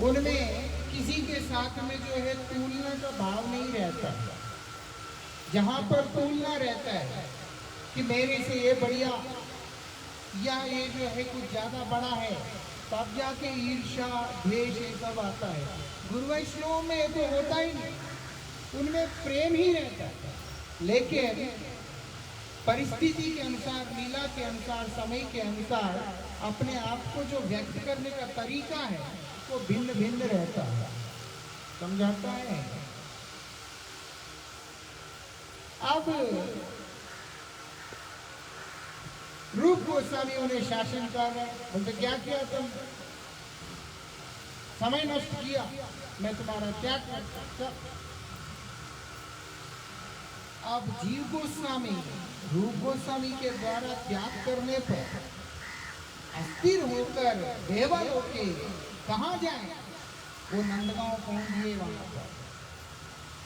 उनमें किसी के साथ में जो है तुलना का भाव नहीं रहता। जहां पर तुलना रहता है कि मेरे से ये बढ़िया या ये जो है कुछ ज्यादा बड़ा है, तब जाके ईर्ष्या द्वेष ये सब आता है। गुरु वैष्णव में तो होता ही नहीं, उनमें प्रेम ही रहता है। लेकिन परिस्थिति के अनुसार, लीला के अनुसार, समय के अनुसार अपने आप को जो व्यक्त करने का तरीका है वो भिन्न भिन्न रहता है। समझाता है। अब रूप गोस्वामी उन्हें शासन कर रहे, बोलते क्या किया तुम, समय नष्ट किया, मैं तुम्हारा त्याग करता। अब जीव गोस्वामी रूप गोस्वामी के द्वारा त्याग करने पर अस्थिर होकर बेवल होके कहाँ जाए, वो नंदगांव पहुंच गए।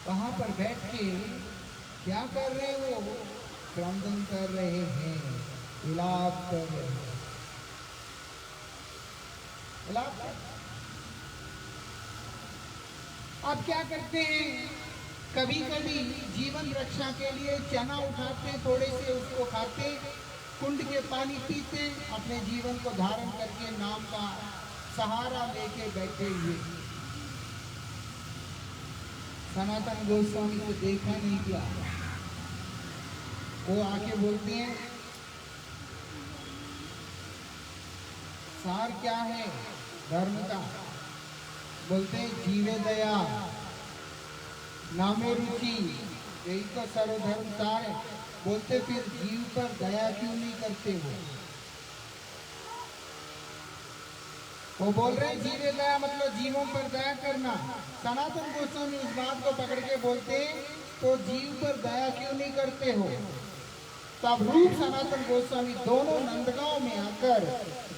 वहां पर बैठ के क्या कर रहे, वो क्रंदन कर रहे हैं, विलाप कर रहे हैं, विलाप। अब क्या करते हैं, कभी कभी जीवन रक्षा के लिए चना उठाते, थोड़े से उसको खाते, कुंड के पानी पीते, अपने जीवन को धारण करके नाम का सहारा लेके बैठे हुए। सनातन गोस्वामी को देखा नहीं गया। वो आके बोलते हैं सार क्या है धर्म का, बोलते हैं जीवे दया नामे रुचि, यही तो सर्वधर्म सार है। बोलते फिर जीव पर दया क्यों नहीं करते हो। वो बोल रहे हैं जीवे दया मतलब जीवों पर दया करना। सनातन गोस्वामी इस बात को पकड़ के बोलते हैं तो जीव पर दया क्यों नहीं करते हो। तब रूप सनातन गोस्वामी दोनों नंदगांव में आकर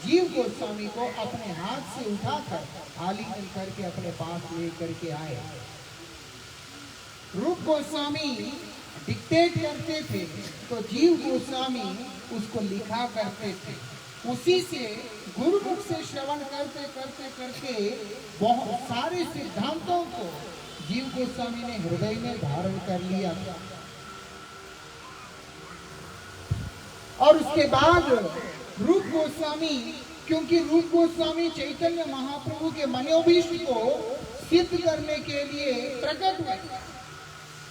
जीव गोस्वामी को अपने हाथ से उठाकर आलिंगन करके अपने पास ले करके आए। रूप गोस्वामी डिक्टेट करते थे तो जीव गोस्वामी उसको लिखा करते थे। उसी से गुरुमुख से श्रवण करते करते करते बहुत सारे सिद्धांतों को जीव गोस्वामी ने हृदय में धारण कर लिया था। और उसके बाद रूप गोस्वामी, क्योंकि रूप गोस्वामी चैतन्य महाप्रभु के मनोभीष्ट को सिद्ध करने के लिए प्रकट हुए,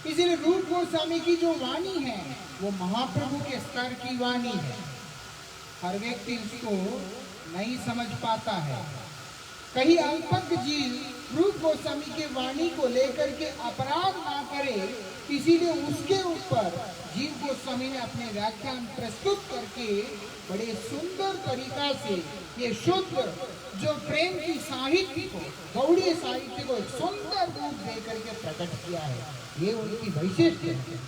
इसलिए रूप गोस्वामी की जो वाणी है वो महाप्रभु के स्तर की वाणी है। हर व्यक्ति उसको नहीं समझ पाता है। कहीं अल्पज्ञ जीव रूप गोस्वामी के वाणी को लेकर के अपराध ना करे, इसीलिए उसके ऊपर जीव गोस्वामी ने अपने व्याख्यान प्रस्तुत करके बड़े सुंदर तरीका से ये शुद्ध जो प्रेम की साहित्य को, गौड़ीय साहित्य को एक सुंदर रूप दे करके प्रकट किया है। ये उनकी वैशिष्ट्य है।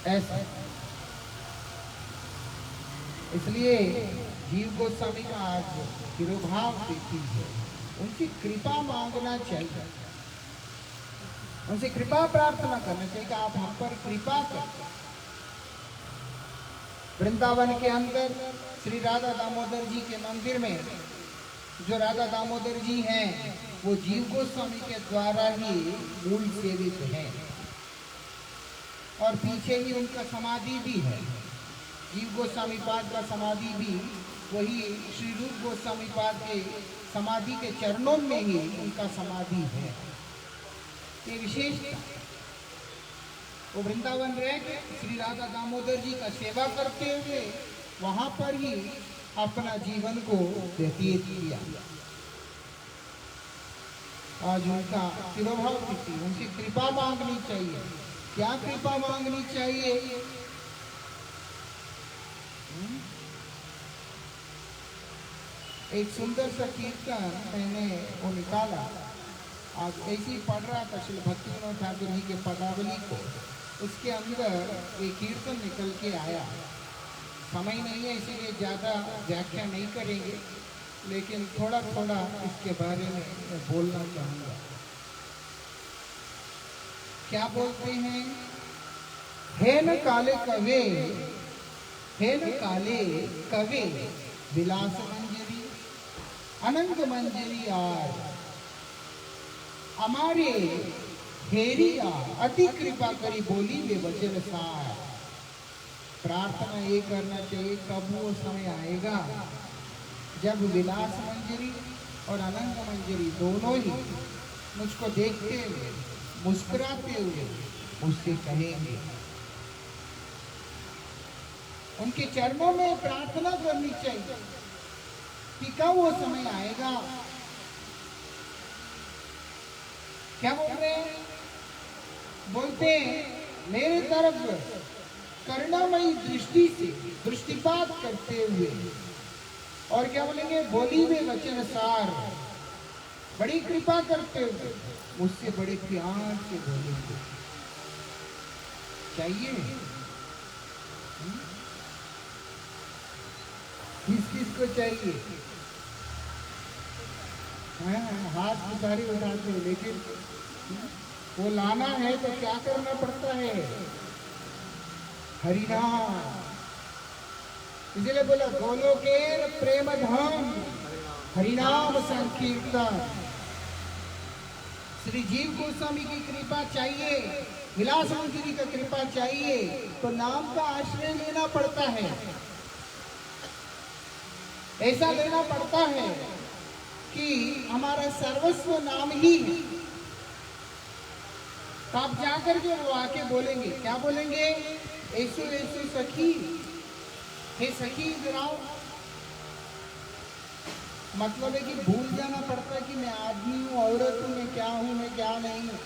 ऐसा इसलिए जीव गोस्वामी का आज तिरुभाव देखी है, उनकी कृपा मांगना चाहिए, उनसे कृपा प्रार्थना करना चाहिए कि आप हम पर कृपा करें। वृंदावन के अंदर श्री राधा दामोदर जी के मंदिर में जो राधा दामोदर जी हैं वो जीव गोस्वामी के द्वारा ही मूल सेवित हैं और पीछे ही उनका समाधि भी है। जीव गोस्वामी पाद का समाधि भी वही श्री रूप गोस्वामी पाद के समाधि के चरणों में ही उनका समाधि है। ये विशेषता वो वृंदावन रह के श्री राधा दामोदर जी का सेवा करते हुए वहां पर ही अपना जीवन को व्यतीत किया। आज उनका तिरोभाव की उनकी कृपा मांगनी चाहिए। क्या कृपा मांगनी चाहिए? एक सुंदर सा कीर्तन मैंने वो निकाला, आज ऐसे ही पढ़ रहा था श्री भक्ति विनोद ठाकुर जी के पदावली को, उसके अंदर एक कीर्तन निकल के आया। समय नहीं है इसीलिए ज़्यादा व्याख्या नहीं करेंगे, लेकिन थोड़ा थोड़ा इसके बारे में बोलना चाहूँगा। क्या बोलते हैं? हे न काले कवे, हे न काले कवे विलास मंजरी अनंत मंजरी आर हमारे हेरिया अति कृपा करी बोली वे वचन सार। प्रार्थना ये करना चाहिए, कब वो समय आएगा जब विलास मंजरी और अनंत मंजरी दोनों ही मुझको देखते हुए मुस्कुराते हुए मुझसे कहेंगे। उनके चरणों में प्रार्थना करनी चाहिए कि कब वो समय आएगा। क्या बोल रहे हैं? बोलते हैं मेरे तरफ करुणामयी दृष्टि से दृष्टिपात करते हुए, और क्या बोलेंगे? बोली में वचन सार, बड़ी कृपा करते हुए मुझसे बड़े प्यार से बोलेंगे। चाहिए किस किस को चाहिए? हाथ उतारी उठाते, लेकिन वो लाना है तो क्या करना पड़ता है? हरिनाम। इसलिए बोला गोलोकेर प्रेम धाम हरिनाम संकीर्तन। श्री जीव गोस्वामी की कृपा चाहिए, विलास मंजरी का कृपा चाहिए तो नाम का आश्रय लेना पड़ता है। ऐसा लेना पड़ता है कि हमारा सर्वस्व नाम ही है। तो आप जाकर के वो आके बोलेंगे, क्या बोलेंगे? ऐसो ऐसो सखी, हे सखी इधर आओ। मतलब है कि भूल जाना पड़ता है कि मैं आदमी हूँ, औरत हूँ, मैं क्या हूँ, मैं क्या नहीं हूँ।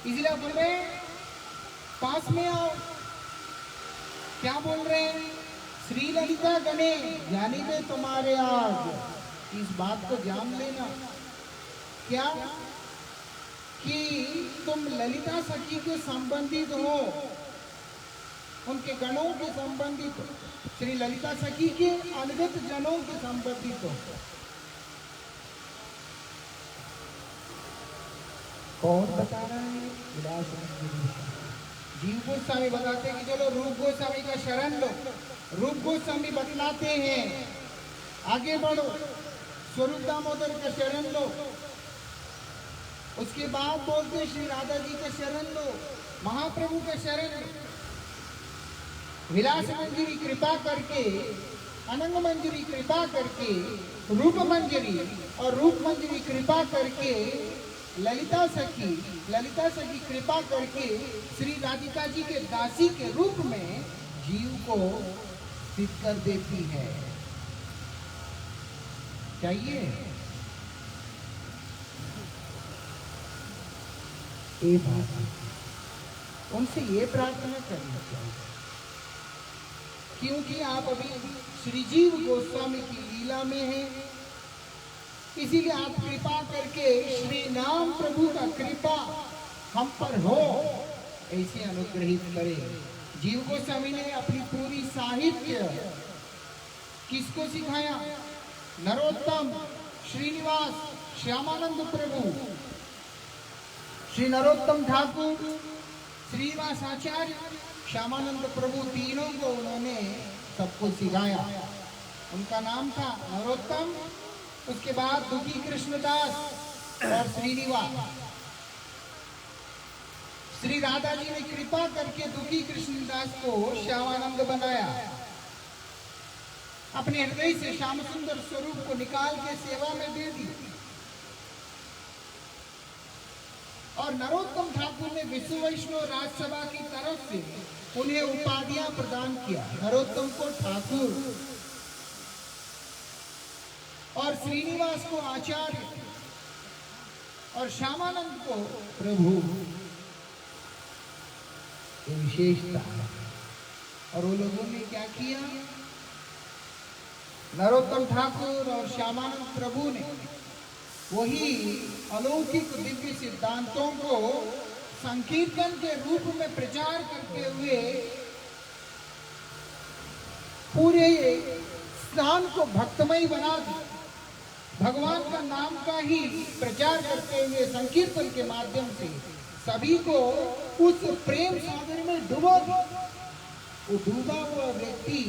इसलिए बोल रहे पास में आओ। क्या बोल रहे हैं? श्री ललिता गणे यानी वे तुम्हारे आज। इस बात को जान लेना। क्या कि तुम ललिता सखी के संबंधित हो, उनके गणों के संबंधित हो, श्री ललिता सखी के अनगत जनों के संबंधित हो। कौन बता रहा है? विलास जीव गोस्वामी बताते हैं कि चलो रूप गोस्वामी का शरण लो। रूप गोस्वामी बतलाते हैं आगे बढ़ो, स्वरूप दामोदर का शरण लो। उसके बाद बोलते श्री राधा जी का शरण लो, महाप्रभु का शरण लो। विलास मंजरी कृपा करके, अनंग मंजरी कृपा करके, रूप मंजरी और रूप मंजरी कृपा करके ललिता सखी कृपा करके श्री राधिका जी के दासी के रूप में जीव को सिद्ध कर देती है। चाहिए ये बात उनसे ये प्रार्थना करनी चाहिए, क्योंकि आप अभी श्री जीव गोस्वामी की लीला में हैं, इसीलिए आप कृपा करके श्री नाम प्रभु का कृपा हम पर हो, ऐसे अनुग्रहित करें। जीव गोस्वामी ने अपनी पूरी साहित्य किसको सिखाया? नरोत्तम, श्रीनिवास, श्यामानंद प्रभु, श्री नरोत्तम ठाकुर, श्रीनिवास आचार्य, श्यामानंद प्रभु, तीनों को उन्होंने सबको सिखाया। उनका नाम था नरोत्तम, उसके बाद दुखी कृष्णदास और श्रीनिवास। श्री राधा जी ने कृपा करके दुखी कृष्णदास को श्यामानंद बनाया, अपने हृदय से श्याम सुंदर स्वरूप को निकाल के सेवा में दे दी। और नरोत्तम ठाकुर ने विश्व वैष्णव राजसभा की तरफ से उन्हें उपाधियां प्रदान किया। नरोत्तम को ठाकुर और श्रीनिवास को आचार्य और श्यामानंद को प्रभु, ये विशेषता है। और वो लोगों ने क्या किया? नरोत्तम ठाकुर और श्यामानंद प्रभु ने वही अलौकिक दिव्य सिद्धांतों को संकीर्तन के रूप में प्रचार करते हुए पूरे स्थान को भक्तमय बना दिया। भगवान का नाम का ही प्रचार करते हुए संकीर्तन के माध्यम से सभी को उस प्रेम सागर में डुबो दिया। वो डूबा हुआ व्यक्ति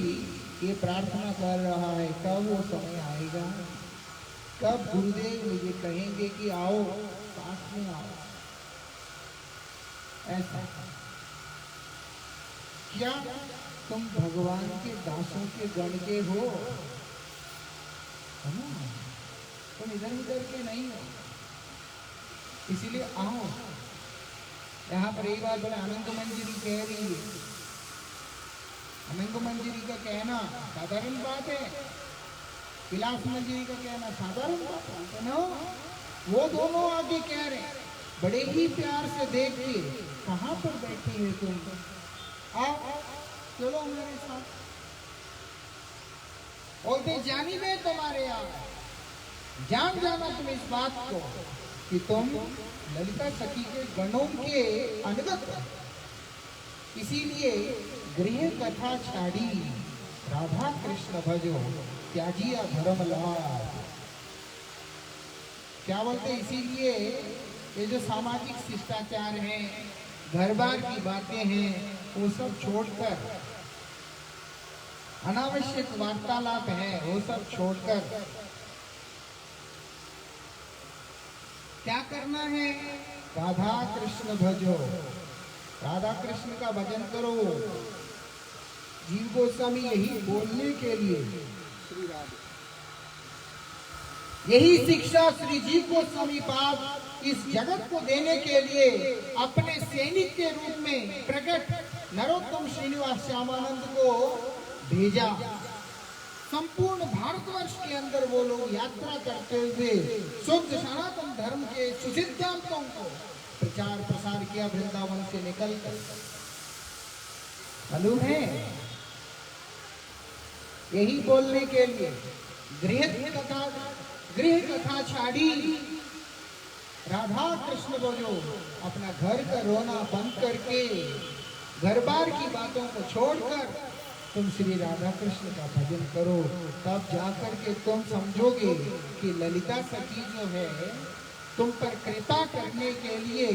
ये प्रार्थना कर रहा है, कब वो समय आएगा, कब गुरुदेव मुझे कहेंगे कि आओ पास में आओ। ऐसा क्या तुम भगवान के दासों के गण के हो? तुम इधर उधर के नहीं हो, इसीलिए आओ। यहाँ पर एक बात बोले, अनंत मंजरी कह रही है। अनंत मंजरी का कहना साधारण बात है, विलास मंजरी का कहना साधारण बात है ना। वो दोनों आगे कह रहे, बड़े ही प्यार से देख के, कहाँ पर बैठी है तुम, आओ चलो मेरे साथ। बोलते जानी में तुम्हारे यहाँ जान जाना तुम इस बात को कि तुम ललिता सखी के गणों के अनुगत, इसीलिए गृह कथा छाड़ी राधा कृष्ण भजो त्याजिया धर्म लाभ। क्या बोलते? इसीलिए ये जो सामाजिक शिष्टाचार है, घर बार की बातें हैं, वो सब छोड़कर, अनावश्यक वार्तालाप है वो सब छोड़कर क्या करना है? राधा कृष्ण भजो, राधा कृष्ण का भजन करो। जीव गोस्वामी यही बोलने के लिए, श्री राधा, यही शिक्षा श्री जीव गोस्वामी पाद इस जगत को देने के लिए अपने सैनिक के रूप में प्रकट नरोत्तम श्रीनिवास श्यामानंद को भेजा। संपूर्ण भारतवर्ष के अंदर वो लोग यात्रा करते हुए शुद्ध सनातन धर्म के सुसिद्धांतों को प्रचार प्रसार किया वृंदावन से निकलकर। मालूम है, यही बोलने के लिए गृह कथा छाड़ी राधा कृष्ण को जो अपना घर का रोना बंद करके घर बार की बातों को छोड़कर तुम श्री राधा कृष्ण का भजन करो, तब जाकर के तुम समझोगे कि ललिता सखी जो है तुम पर कृपा करने के लिए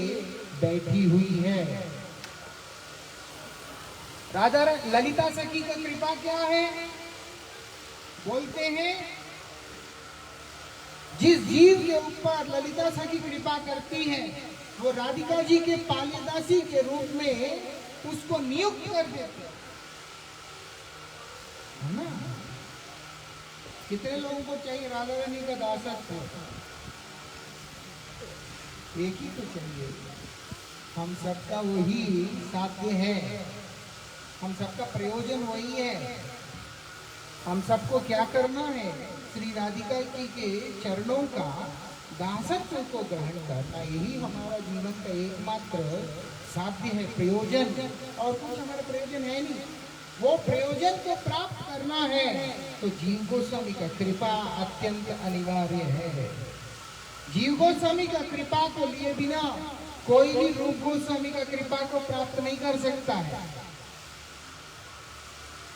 बैठी हुई है। राधा ललिता सखी का कृपा क्या है? बोलते हैं जिस जीव के ऊपर ललिता सखी कृपा करती है वो राधिका जी के पालिदासी के रूप में उसको नियुक्त कर देते है ना। कितने लोगों को चाहिए राधा रानी का दासत्व? एक ही तो चाहिए। हम सबका वही साध्य है, हम सबका प्रयोजन वही है। हम सबको क्या करना है? श्री राधिका जी के चरणों का दासत्व को ग्रहण करना, यही हमारा जीवन का एकमात्र साध्य है, प्रयोजन। और कुछ हमारा प्रयोजन है नहीं। वो प्रयोजन को प्राप्त करना है तो जीव गोस्वामी का कृपा अत्यंत अनिवार्य है। जीव गोस्वामी का कृपा को लिए बिना कोई भी रूप गोस्वामी का कृपा को प्राप्त नहीं कर सकता है,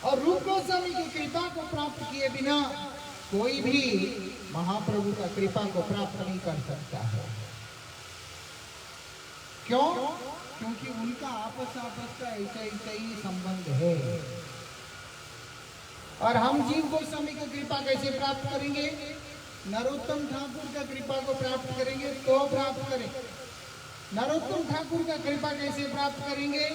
और रूप गोस्वामी की कृपा को प्राप्त किए बिना कोई भी महाप्रभु का कृपा को प्राप्त नहीं कर सकता है। क्यों? क्योंकि उनका आपस का ऐसा ही संबंध है। और हम जीव गोस्वामी का कृपा कैसे प्राप्त करेंगे? नरोत्तम ठाकुर का कृपा को प्राप्त करेंगे तो प्राप्त करें। नरोत्तम ठाकुर का कृपा कैसे प्राप्त करेंगे?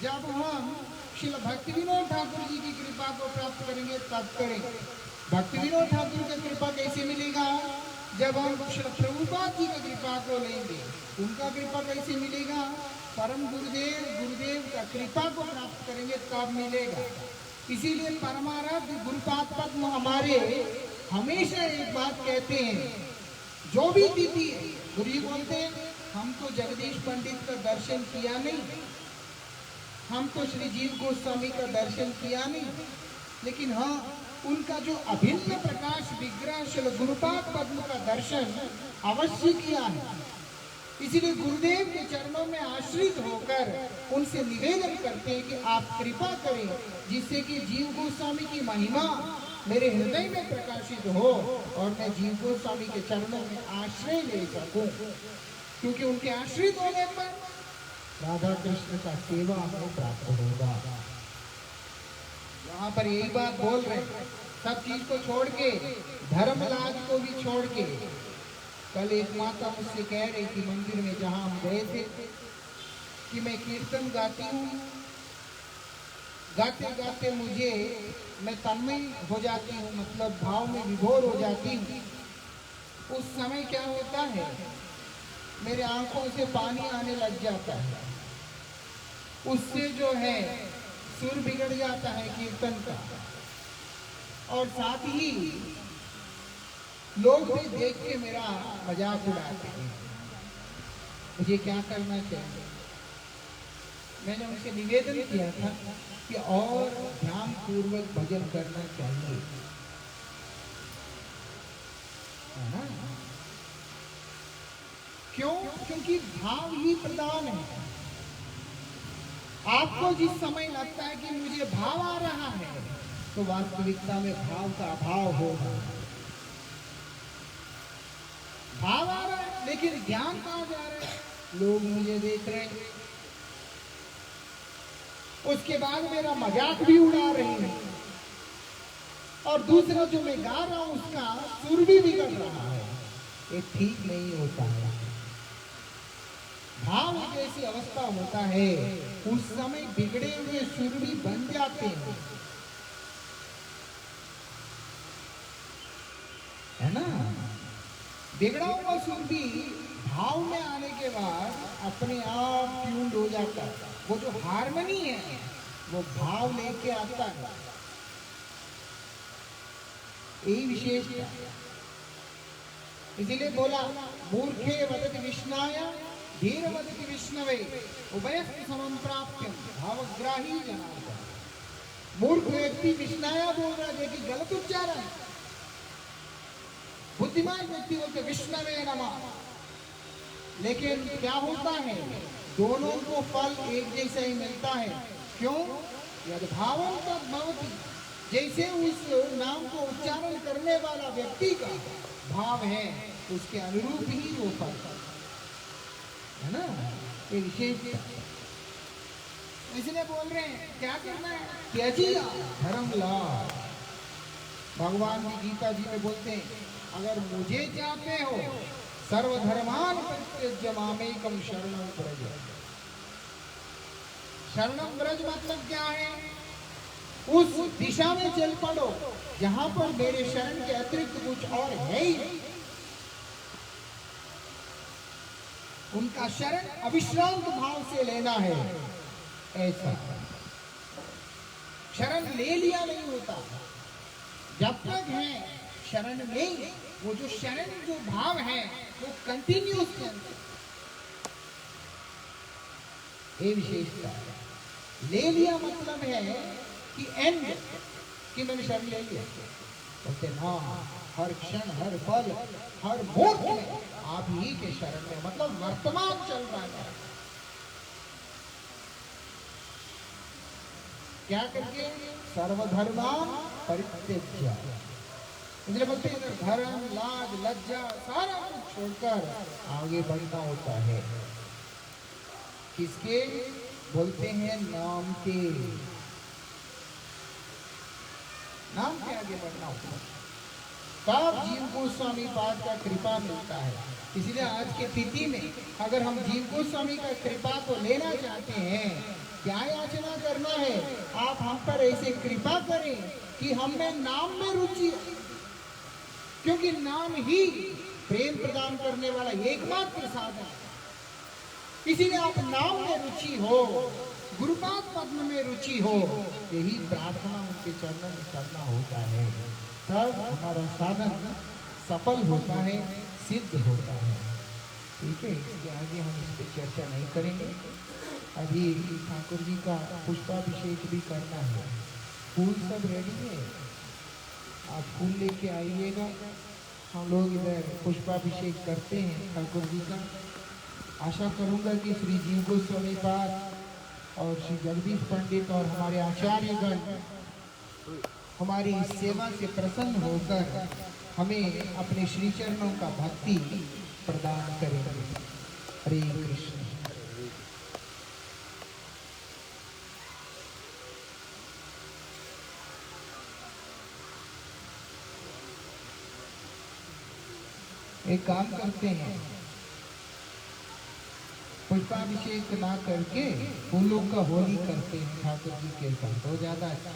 जब हम श्रील भक्ति विनोद ठाकुर जी की कृपा को प्राप्त करेंगे तब करेंगे। भक्ति विनोद ठाकुर का कृपा कैसे मिलेगा? जब हम श्रील प्रभुपाद जी का कृपा को लेंगे। उनका कृपा कैसे मिलेगा? परम गुरुदेव का कृपा को प्राप्त करेंगे तब मिलेगा। इसीलिए परमाराध्य गुरुपाद पद्म हमारे हमेशा एक बात कहते हैं, जो भी तिथि गुरु जी बोलते हैं हम तो जगदीश पंडित का दर्शन किया नहीं, हम तो श्री जीव गोस्वामी का दर्शन किया नहीं, लेकिन हाँ उनका जो अभिन्न प्रकाश विग्रह श्री गुरुपाद पद्म का दर्शन अवश्य किया है। इसीलिए गुरुदेव के चरणों में आश्रित होकर उनसे निवेदन करते हैं कि आप कृपा करें जिससे कि जीव गोस्वामी की महिमा मेरे हृदय में प्रकाशित हो और मैं जीव गोस्वामी के चरणों में आश्रय ले सकूं, क्योंकि उनके आश्रित होने पर राधा कृष्ण का सेवा हमें प्राप्त होगा। यहाँ पर यही बात बोल रहे हैं, सब चीज को छोड़ के, धर्मराज को भी छोड़ के। कल एक माता मुझसे कह रही थी मंदिर में जहाँ हम गए थे कि मैं कीर्तन गाती हूँ, गाते गाते मैं तन्मय हो जाती हूँ, मतलब भाव में विभोर हो जाती हूँ। उस समय क्या होता है, मेरे आंखों से पानी आने लग जाता है, उससे जो है सुर बिगड़ जाता है कीर्तन का, और साथ ही लोग भी देख के मेरा मजाक उड़ाते हैं। मुझे क्या करना चाहिए? मैंने उनसे निवेदन किया था कि और ध्यान पूर्वक भजन करना चाहिए, है ना? क्यों? क्योंकि भाव ही प्रधान है। आपको जिस समय लगता है कि मुझे भाव आ रहा है, तो वास्तविकता में भाव का अभाव होगा। भाव आ रहा है लेकिन ध्यान कहाँ जा रहा है? लोग मुझे देख रहे हैं, उसके बाद मेरा मजाक भी उड़ा रहे हैं, और दूसरा जो मैं गा रहा हूं उसका सुर भी बिगड़ रहा है। ये ठीक नहीं होता है। भाव एक ऐसी अवस्था होता है, उस समय बिगड़े हुए सुर भी बन जाते हैं, है ना? बिगड़ा हुआ सुर भी भाव में आने के बाद अपने आप ट्यून्ड हो जाता है। वो जो हारमोनी है वो भाव लेके आता है, यही विशेषता। इसीलिए बोला मूर्खे वदति विष्णाय धीर वदति विष्णवे उभयस्तु समं प्राप्यं भावग्राही जनार्दन। मूर्ख व्यक्ति विष्णाया बोल रहा है कि गलत उच्चारण। बुद्धिमान व्यक्ति बोलते विष्णवे नमः, लेकिन क्या होता है, दोनों को फल एक जैसा ही मिलता है। क्यों? यद्भावं तद्भवति, जैसे उस नाम को उच्चारण करने वाला व्यक्ति का भाव है उसके अनुरूप ही वो फल है ना, ये विशेष। इसलिए बोल रहे हैं क्या करना है, त्यजिया धर्म लाभ। भगवान की गीता जी में बोलते हैं अगर मुझे चाहते हो सर्वधर्मान परित्यज्य मामेकम शरणं व्रज। शरणं व्रज मतलब क्या है, उस दिशा में चल पड़ो जहां पर मेरे शरण के अतिरिक्त कुछ और है ही नहीं। उनका शरण अविश्रांत भाव से लेना है, ऐसा शरण ले लिया नहीं होता। जब तक है शरण में, वो जो शरण जो भाव है वो कंटिन्यूस चलता, ये विशेषता है। ले लिया मतलब है कि एंड कि मैंने शरण ले लिया, बोलते ना हर क्षण हर पल हर मोड़ में आप ही के शरण में, मतलब वर्तमान चल रहा है। क्या करके, सर्वधर्मान परित्यज्य। इसलिए बोलते हैं धर्म लाज लज्जा सारा कुछ छोड़कर आगे बढ़ना होता है। किसके? बोलते हैं नाम के, नाम के आगे बढ़ना होता है। तब जीव गोस्वामी पाद का कृपा मिलता है। इसलिए आज के तिथि में अगर हम जीव गोस्वामी का कृपा को लेना चाहते हैं, क्या याचना करना है, आप हम पर ऐसे कृपा करें कि हमें नाम में रुचि, क्योंकि नाम ही प्रेम प्रदान करने वाला एकमात्र साधन है। इसीलिए आप नाम में रुचि हो, गुरुपाद पद्म में रुचि हो, यही प्रार्थना उनके चरणों में करना होता है, तब हमारा साधन सफल होता है, सिद्ध होता है। ठीक है, इसके आगे हम इस पर चर्चा नहीं करेंगे। अभी ठाकुर जी का पुष्पाभिषेक भी करना है। फूल सब रेडी है, आप फूल लेके आइएगा, हम लोग इधर पुष्पाभिषेक करते हैं ठाकुर जी का। आशा करूंगा कि श्री जीव गोस्वामी पाद और श्री जगदीश पंडित और हमारे आचार्यगण हमारी इस सेवा से प्रसन्न होकर हमें अपने श्री चरणों का भक्ति प्रदान करेंगे। हरे कृष्ण। एक काम करते हैं, पुष्पाभिषेक ना करके फूलों का होली करते हैं ठाकुर जी के साथ, तो ज्यादा अच्छा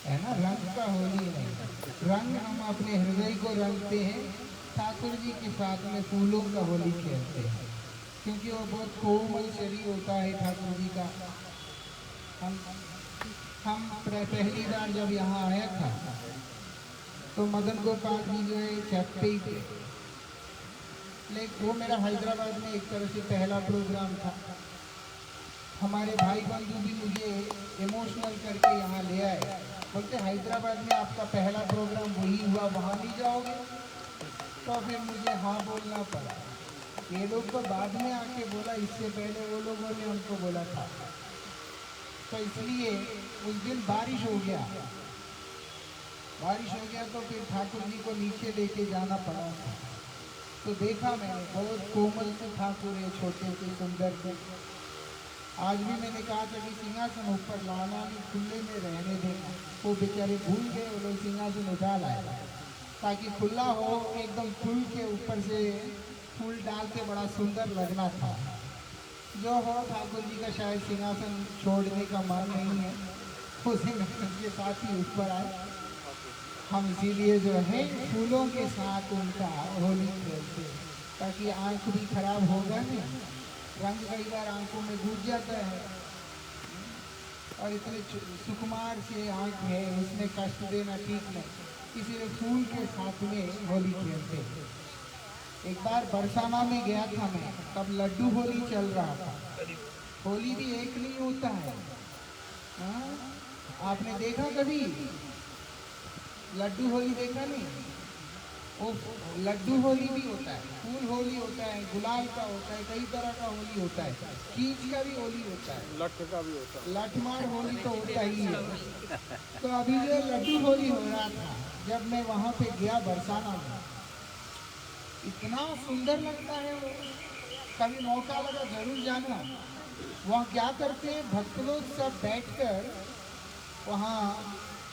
है ना। रंग का होली नहीं, रंग हम अपने हृदय को रंगते हैं, ठाकुर जी के साथ में फूलों का होली खेलते हैं, क्योंकि वो बहुत कोमल शरीर होता है ठाकुर जी का। हम पहली बार जब यहाँ आया था तो मदन गोपाल जी जो है छत पे ही थे, लेकिन वो मेरा हैदराबाद में एक तरह से पहला प्रोग्राम था। हमारे भाई बंधु भी मुझे इमोशनल करके यहाँ ले आए, बोलते हैदराबाद में आपका पहला प्रोग्राम वही हुआ, वहाँ नहीं जाओगे? तो फिर मुझे हाँ बोलना पड़ा। ये लोग तो बाद में आके बोला, इससे पहले वो लोगों ने उनको बोला था। तो इसलिए उस दिन बारिश हो गया तो फिर ठाकुर जी को नीचे लेके जाना पड़ा था। तो देखा मैंने, बहुत कोमल से ठाकुर है, छोटे से सुंदर से। आज भी मैंने कहा था कि सिंहासन ऊपर लाना नहीं, खुले में रहने देना। वो बेचारे भूल गए, वो लोग सिंहासन उठा लाए ताकि खुला हो, एकदम खुल के ऊपर से फूल डाल के बड़ा सुंदर लगना था। जो हो, ठाकुर जी का शायद सिंहासन छोड़ने का मन नहीं है, वो सिंहासन के साथ ही ऊपर आए। हम इसीलिए जो है फूलों के साथ उनका होली खेलते, ताकि आंख भी खराब होगा नहीं, रंग कई बार आंखों में घुस जाता है, और इतने सुकुमार से आंख है, उसमें कष्ट देना ठीक नहीं। इसीलिए फूल के साथ में होली खेलते। एक बार बरसाना में गया था मैं, तब लड्डू होली चल रहा था। होली भी एक नहीं होता है, आपने देखा कभी लड्डू होली? देखा नहीं? वो लड्डू होली भी होता है, फूल होली होता है, गुलाल का होता है, कई तरह का होली होता है, कीच का भी होली होता है, लठ का भी होता है। लठमार होली तो होता ही है। तो अभी जो लड्डू होली हो रहा था, जब मैं वहाँ पे गया बरसाना में, इतना सुंदर लगता है वो। कभी मौका लगा जरूर जाना। वहाँ क्या करते हैं, भक्त लोग सब बैठकर वहाँ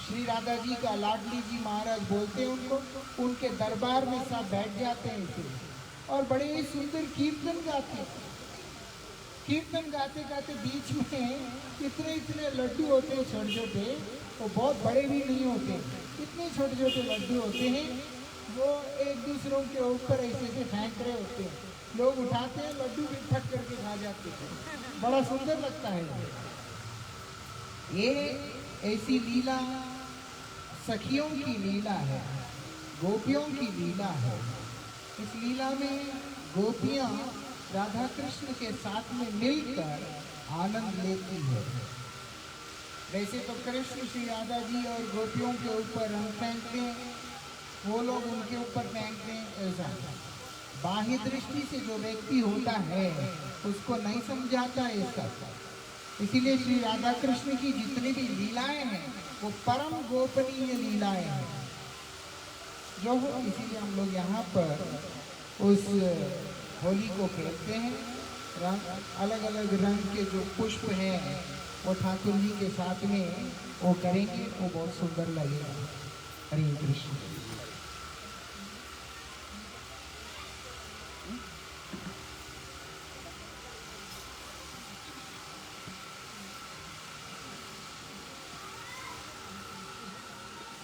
श्री राधा जी का, लाडली जी महाराज बोलते हैं उनको, उनके दरबार में सब बैठ जाते हैं इसे, और बड़े ही सुंदर कीर्तन गाते हैं। कीर्तन गाते गाते बीच में इतने इतने लड्डू होते हैं छोटे छोटे, वो बहुत बड़े भी नहीं होते, इतने छोटे छोटे लड्डू होते हैं, वो एक दूसरों के ऊपर ऐसे से फेंक रहे होते हैं। लोग उठाते हैं, लड्डू भी फट करके खा जाते हैं। बड़ा सुंदर लगता है ये। ऐसी लीला सखियों की लीला है, गोपियों की लीला है। इस लीला में गोपियां राधा कृष्ण के साथ में मिलकर आनंद लेती है। वैसे तो कृष्ण श्री राधा जी और गोपियों के ऊपर रंग फेंकते हैं, वो लोग उनके ऊपर फेंकते हैं, ऐसा बाह्य दृष्टि से जो व्यक्ति होता है उसको नहीं समझाता ये सब। इसीलिए श्री राधा कृष्ण की जितनी भी लीलाएं हैं वो परम गोपनीय लीलाएं हैं जो हो। इसीलिए हम लोग यहाँ पर उस होली को खेलते हैं। रंग, अलग अलग रंग के जो पुष्प हैं वो ठाकुर जी के साथ में वो करेंगे, वो बहुत सुंदर लगेगा। हरे कृष्ण।